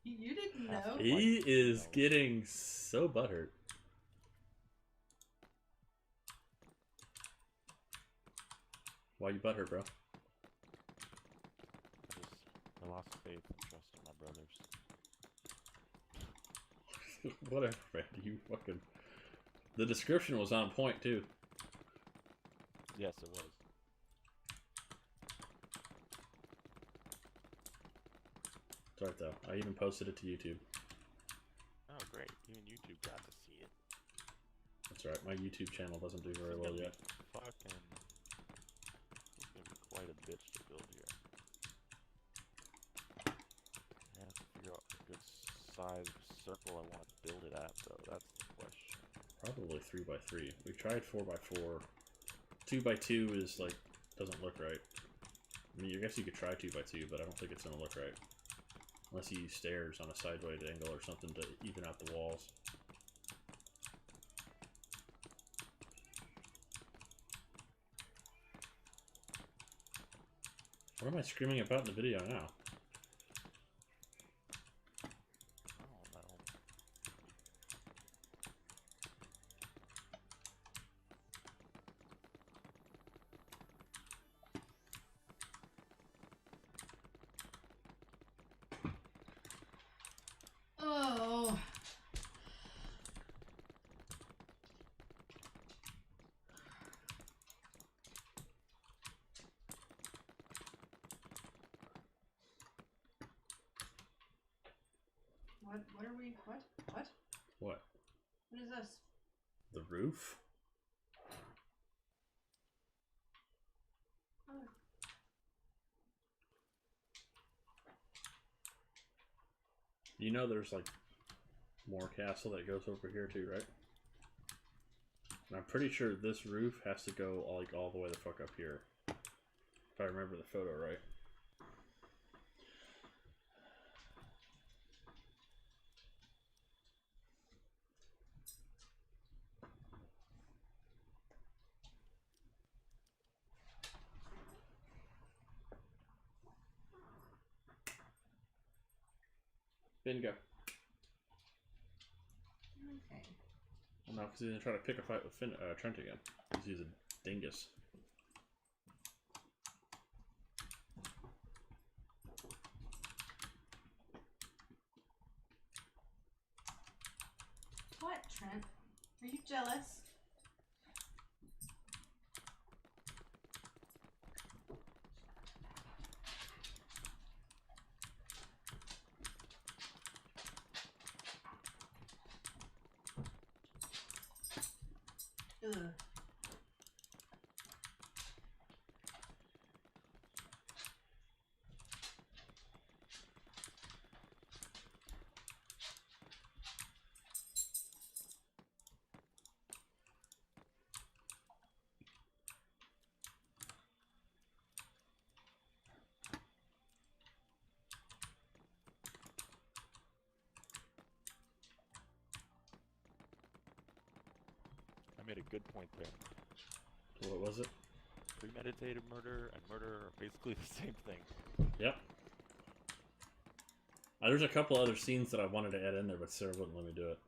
You didn't know? He is getting so butthurt. Why you butthurt, bro? I lost faith and trust in my brothers. Whatever, man. You fucking. The description was on point too. Yes, it was. It's alright though. I even posted it to YouTube. Oh, great. Even YouTube got to see it. That's alright. My YouTube channel doesn't do very well yet. Fucking. It's gonna be quite a bitch to build here. I have to figure out a good size circle I want to build it at, though. That's the question. Probably 3x3. We tried 4x4. 2x2 is like doesn't look right. I mean, I guess you could try 2x2, but I don't think it's gonna look right. Unless you use stairs on a sideways angle or something to even out the walls. What am I screaming about in the video now? I don't know. Oh. What are we? What? What? What? What is this? The roof? Oh. You know there's like more castle that goes over here too, right? And I'm pretty sure this roof has to go all the way the fuck up here. If I remember the photo right. Bingo. Okay. Well, no, because he's gonna try to pick a fight with Trent again. He's a dingus. What, Trent? Are you jealous? Ugh. I made a good point there. So what was it? Premeditated murder and murder are basically the same thing. Yep. There's a couple other scenes that I wanted to add in there, but Sarah wouldn't let me do it.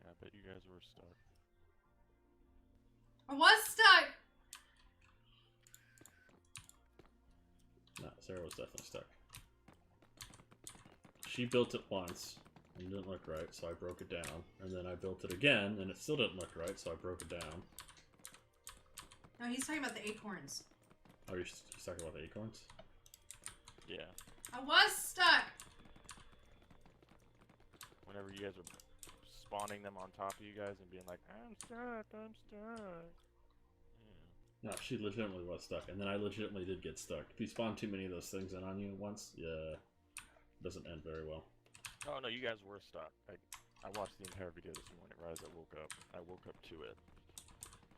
Yeah, I bet you guys were stuck. I was stuck! No, Sarah was definitely stuck. She built it once, and it didn't look right, so I broke it down. And then I built it again, and it still didn't look right, so I broke it down. No, he's talking about the acorns. Oh, he's talking about the acorns? Yeah. I was stuck! Whenever you guys were spawning them on top of you guys and being like, I'm stuck, I'm stuck. Yeah. No, she legitimately was stuck, and then I legitimately did get stuck. If you spawn too many of those things in on you once, yeah, it doesn't end very well. Oh no, you guys were stuck. I watched the entire video this morning right as I woke up. I woke up to it.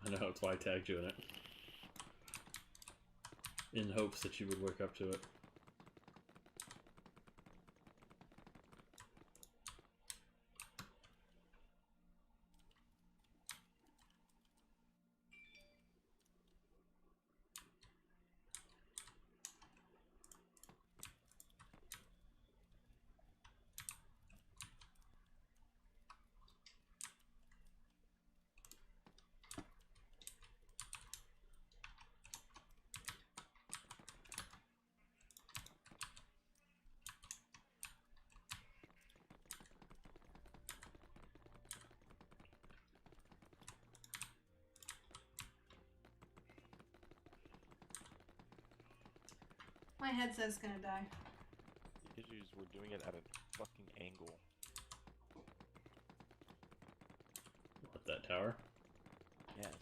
I know, that's why I tagged you in it. In hopes that you would wake up to it. My headset's gonna die. The issues were doing it at a fucking angle. What, that tower? Yes.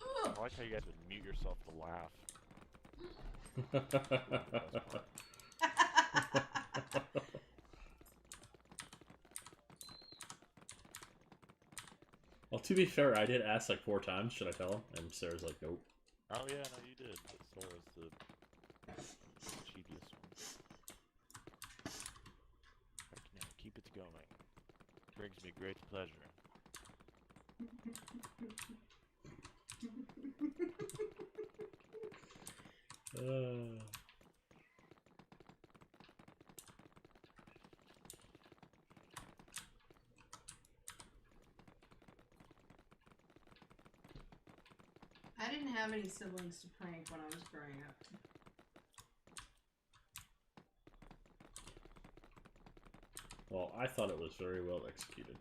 Ugh. I like how you guys would mute yourself to laugh. Well, to be fair, I did ask like 4 times, should I tell him? And Sarah's like, nope. Oh yeah, no you did. But Sarah's the mischievous one. Like, no, keep it going. Brings me great pleasure. I didn't have any siblings to prank when I was growing up. Well, I thought it was very well executed.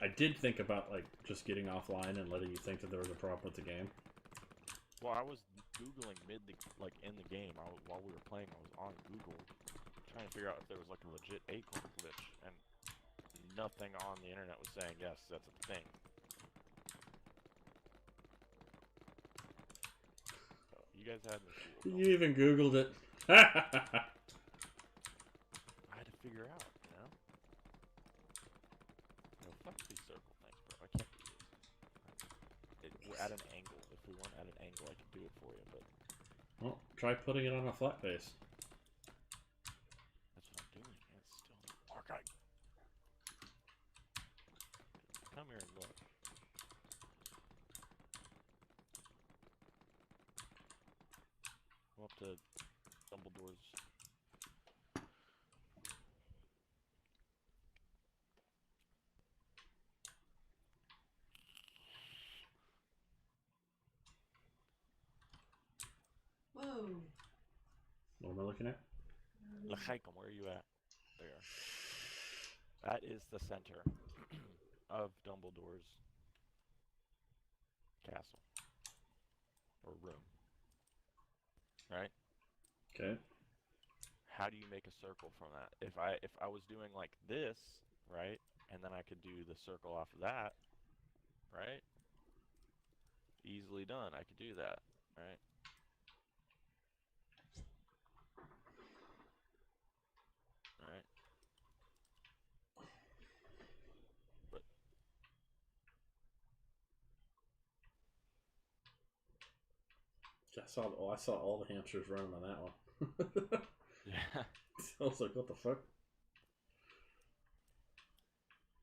I did think about like just getting offline and letting you think that there was a problem with the game. Well, I was googling in the game. While we were playing, I was on Google trying to figure out if there was like a legit acorn glitch, and nothing on the internet was saying yes, that's a thing. So, you guys had me fooled. You even Googled it. I had to figure out, you know? No, fuck these circle things, bro. I can't do this. We're at an angle. If we weren't at an angle, I could do it for you, but... Well, try putting it on a flat base. That's what I'm doing. It's still... Okay. Come here and look. Go up to Dumbledore's... Whoa. What am I looking at? L'chaikum, where are you at? There. That is the center of Dumbledore's castle. Or room. Right? Okay. How do you make a circle from that? If I was doing like this, right? And then I could do the circle off of that, right? Easily done. I could do that, right? Right? But I saw all the hamsters running on that one. yeah, I was like, what the fuck?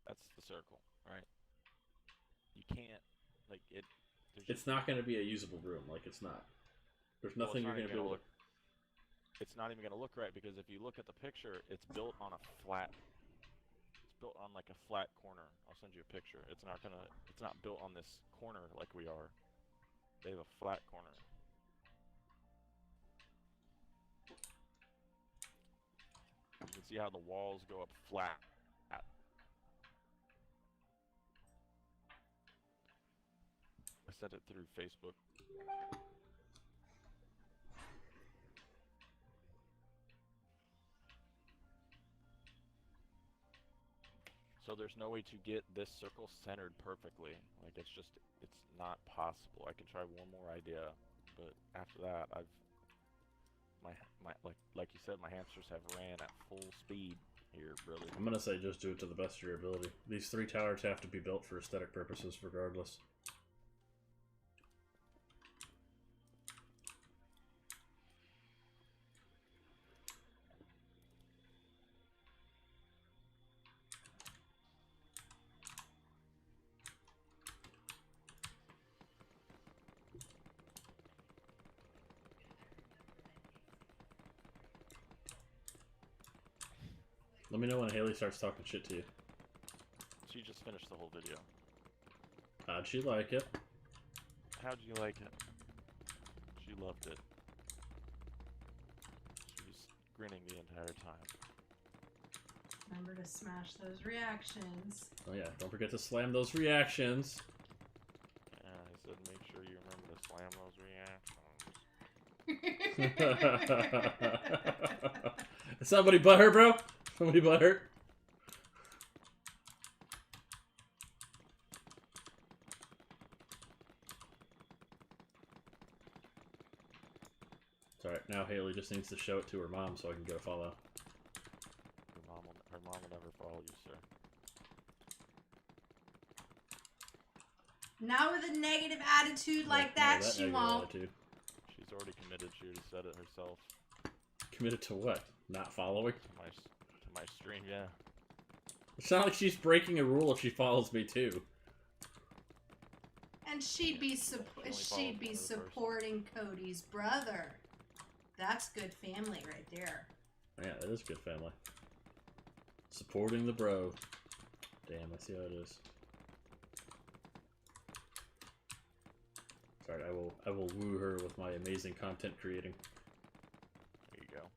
that's the circle, right? You can't like it. It's not going to be a usable room. Like, it's not. There's nothing you're going to be able to... It's not even going to look right because if you look at the picture, it's built on a flat. It's built on like a flat corner. I'll send you a picture. It's not built on this corner like we are. They have a flat corner. You can see how the walls go up flat. I sent it through Facebook. So there's no way to get this circle centered perfectly. Like it's not possible. I can try one more idea, but after that, like you said, my hamsters have ran at full speed here, really. I'm going to say just do it to the best of your ability. These 3 towers have to be built for aesthetic purposes regardless. Let me know when Haley starts talking shit to you. She just finished the whole video. How'd she like it? How'd you like it? She loved it. She was grinning the entire time. Remember to smash those reactions. Oh yeah, don't forget to slam those reactions. Yeah, I said make sure you remember to slam those reactions. Somebody butt her, bro? Somebody butt her? It's alright, now Haley just needs to show it to her mom so I can get a follow. Her mom will never follow you, sir. Now with a negative attitude like that, she negative won't. attitude. She's already committed. She already said it herself. Committed to what? Not following? To my stream, yeah. It's not like she's breaking a rule if she follows me too. And she'd be follows supporting Cody's brother. That's good family right there. Yeah, that is good family. Supporting the bro. Damn, I see how it is. Sorry, I will woo her with my amazing content creating. There you go.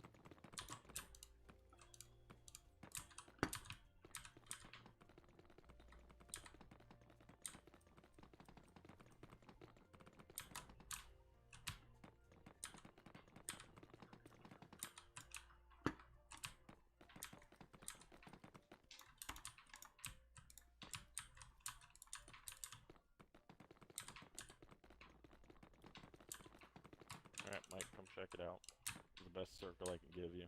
might come check it out. It's the best circle I can give you.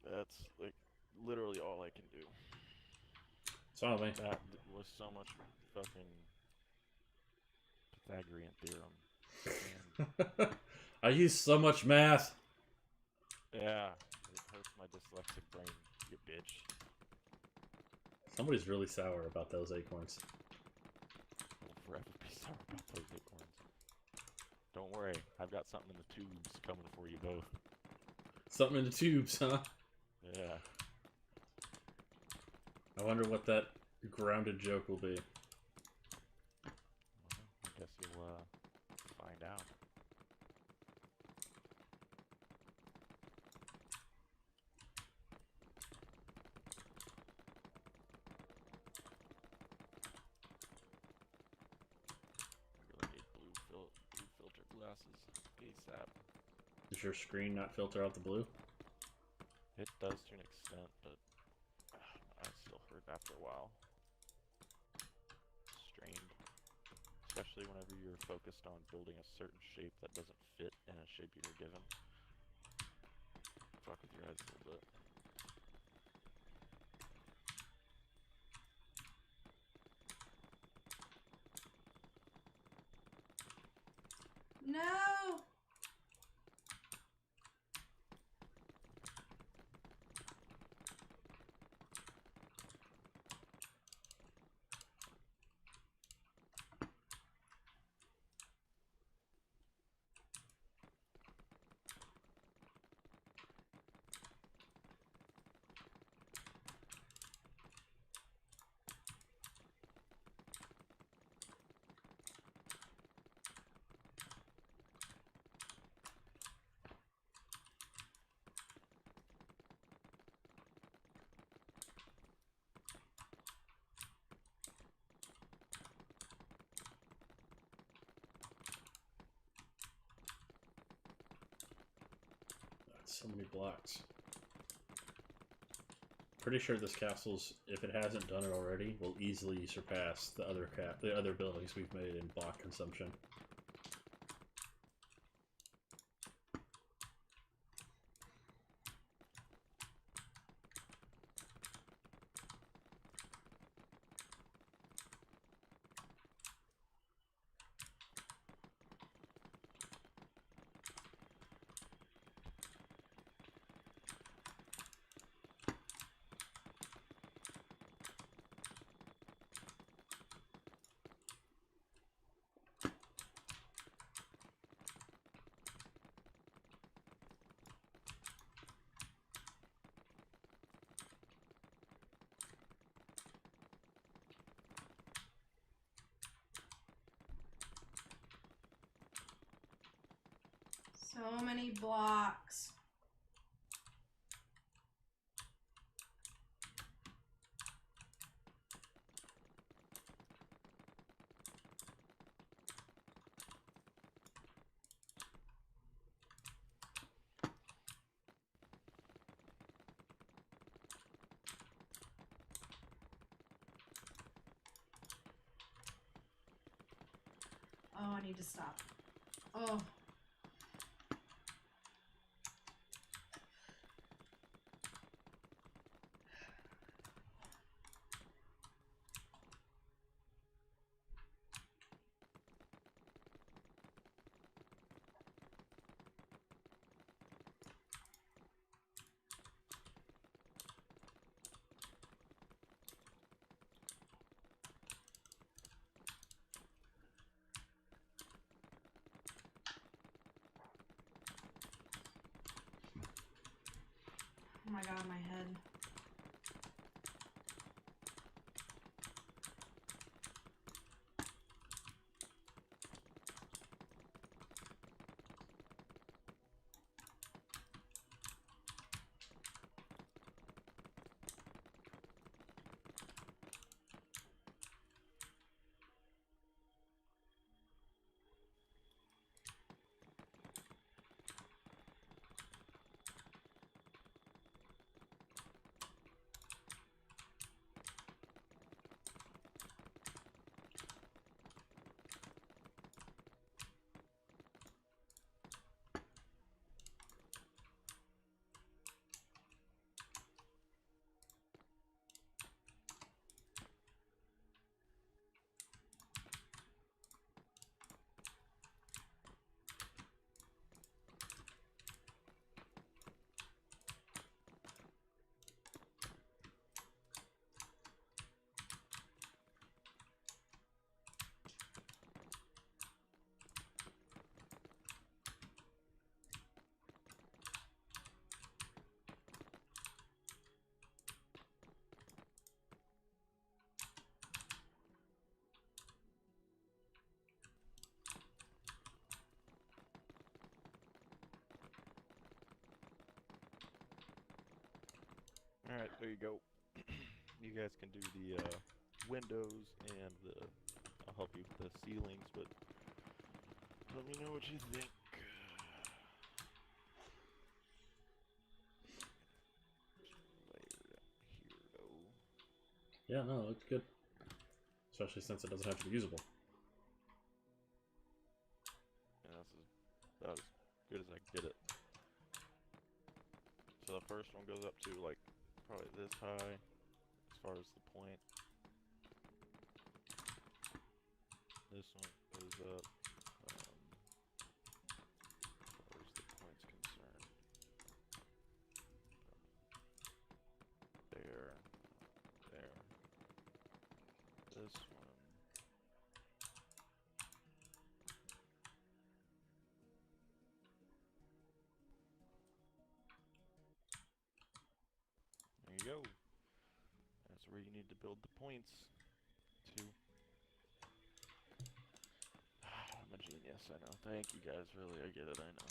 That's like literally all I can do. What's wrong with me? That was so much fucking Pythagorean theorem. And I use so much math. yeah, it hurts my dyslexic brain, you bitch. Somebody's really sour about those acorns. I'll forever be sorry about those acorns. Don't worry, I've got something in the tubes coming for you both. Something in the tubes, huh? Yeah. I wonder what that grounded joke will be. Well, I guess you'll find out. I really need blue filter glasses ASAP. Does your screen not filter out the blue? It does to an extent, but I still hurt after a while. Strained. Especially whenever you're focused on building a certain shape that doesn't fit in a shape you were given. Fuck with your eyes a little bit. No! That's so many blocks. Pretty sure this castle's, if it hasn't done it already, will easily surpass the other buildings we've made in block consumption. So many blocks. Oh, I need to stop. Oh. Oh my god, my head. Alright, there you go. You guys can do the windows and the... I'll help you with the ceilings, but let me know what you think. Yeah, no, it looks good. Especially since it doesn't have to be usable. Yeah, this is about as good as I can get it. So the first one goes up to like probably this high as far as the point. This one goes up as far as the point's concerned. There. This one. There you go. That's where you need to build the points to. I'm a genius, I know. Thank you guys, really. I get it, I know.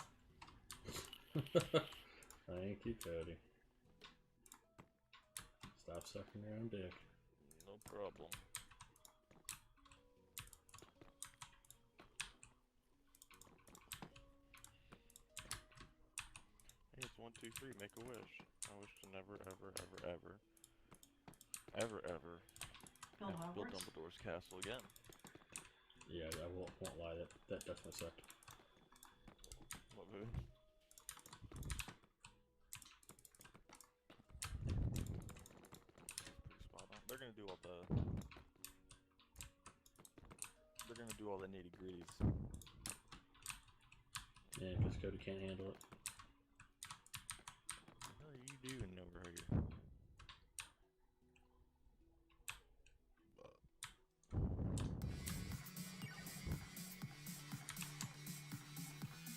Thank you, Cody. Stop sucking your own dick. No problem. Hey, it's 1, 2, 3. Make a wish. I wish to never, ever Build have to build Hogwarts? Dumbledore's castle again. Yeah, I won't lie, that definitely sucked. What movie? Pretty spot on. They're gonna do all the. They're gonna do all the nitty gritties. Yeah, because Cody can't handle it. What the hell are you doing over here?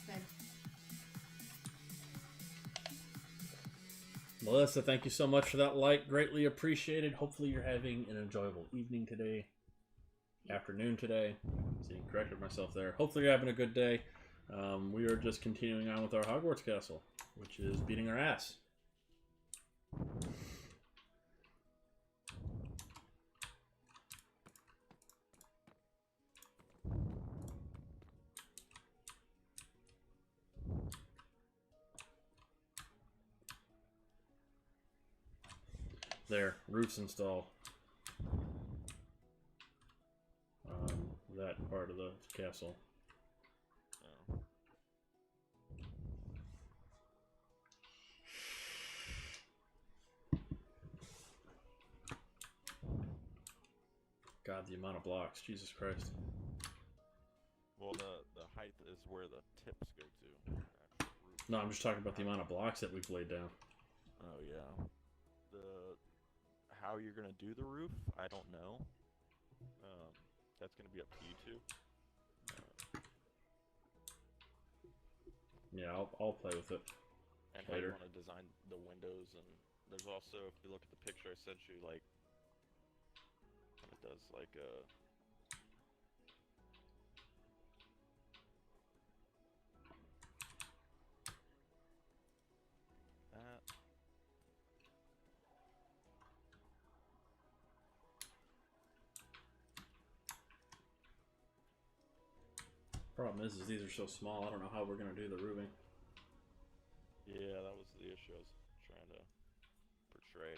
Good. Melissa, thank you so much for that like. Greatly appreciated. Hopefully you're having an enjoyable evening today. Afternoon today. See, corrected myself there. Hopefully you're having a good day. We are just continuing on with our Hogwarts castle, which is beating our ass. There, roofs installed. That part of the castle. Oh. God, the amount of blocks. Jesus Christ. Well, the height is where the tips go to. No, I'm just talking about the amount of blocks that we've laid down. Oh yeah. How you're gonna do the roof, I don't know. That's gonna be up to you two. Yeah, I'll play with it. And how you later. want to design the windows, and there's also, if you look at the picture I sent you, like it does like that. Problem is these are so small. I don't know how we're gonna do the roofing. Yeah, that was the issue I was trying to portray.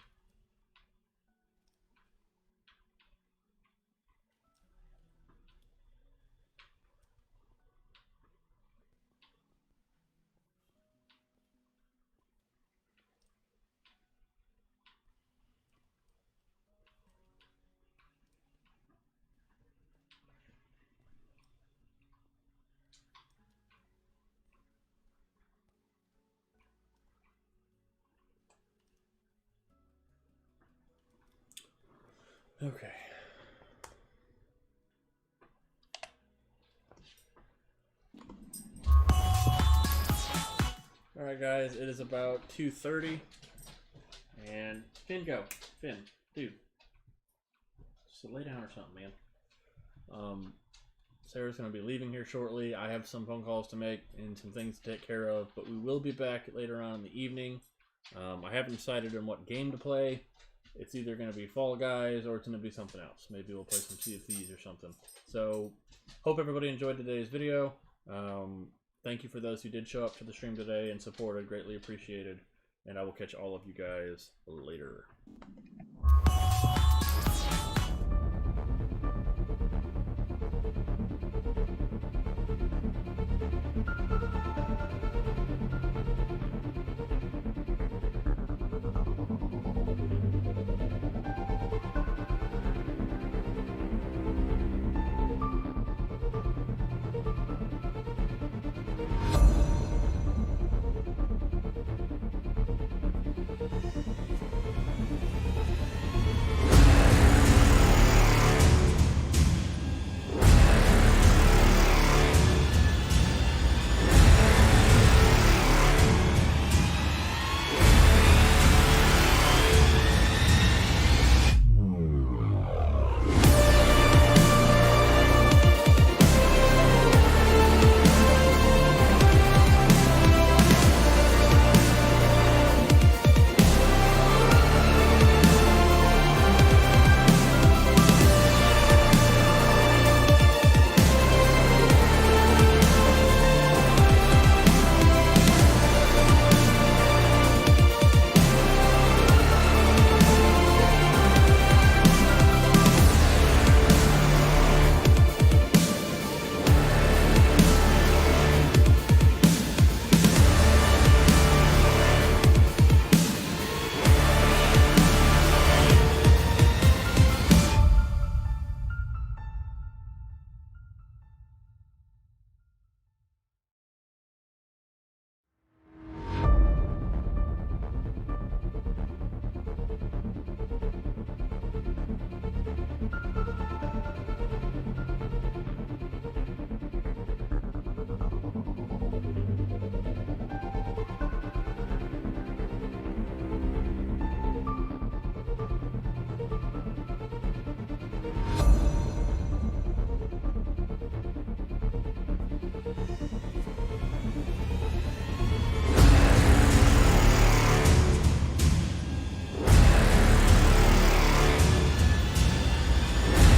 Okay. Alright guys, it is about 2:30. And Finn, go. Finn, dude. Just lay down or something, man. Sarah's gonna be leaving here shortly. I have some phone calls to make and some things to take care of, but we will be back later on in the evening. I haven't decided on what game to play. It's either going to be Fall Guys or it's going to be something else. Maybe we'll play some Sea of Thieves or something. So, hope everybody enjoyed today's video. Thank you for those who did show up to the stream today and supported. Greatly appreciated. And I will catch all of you guys later.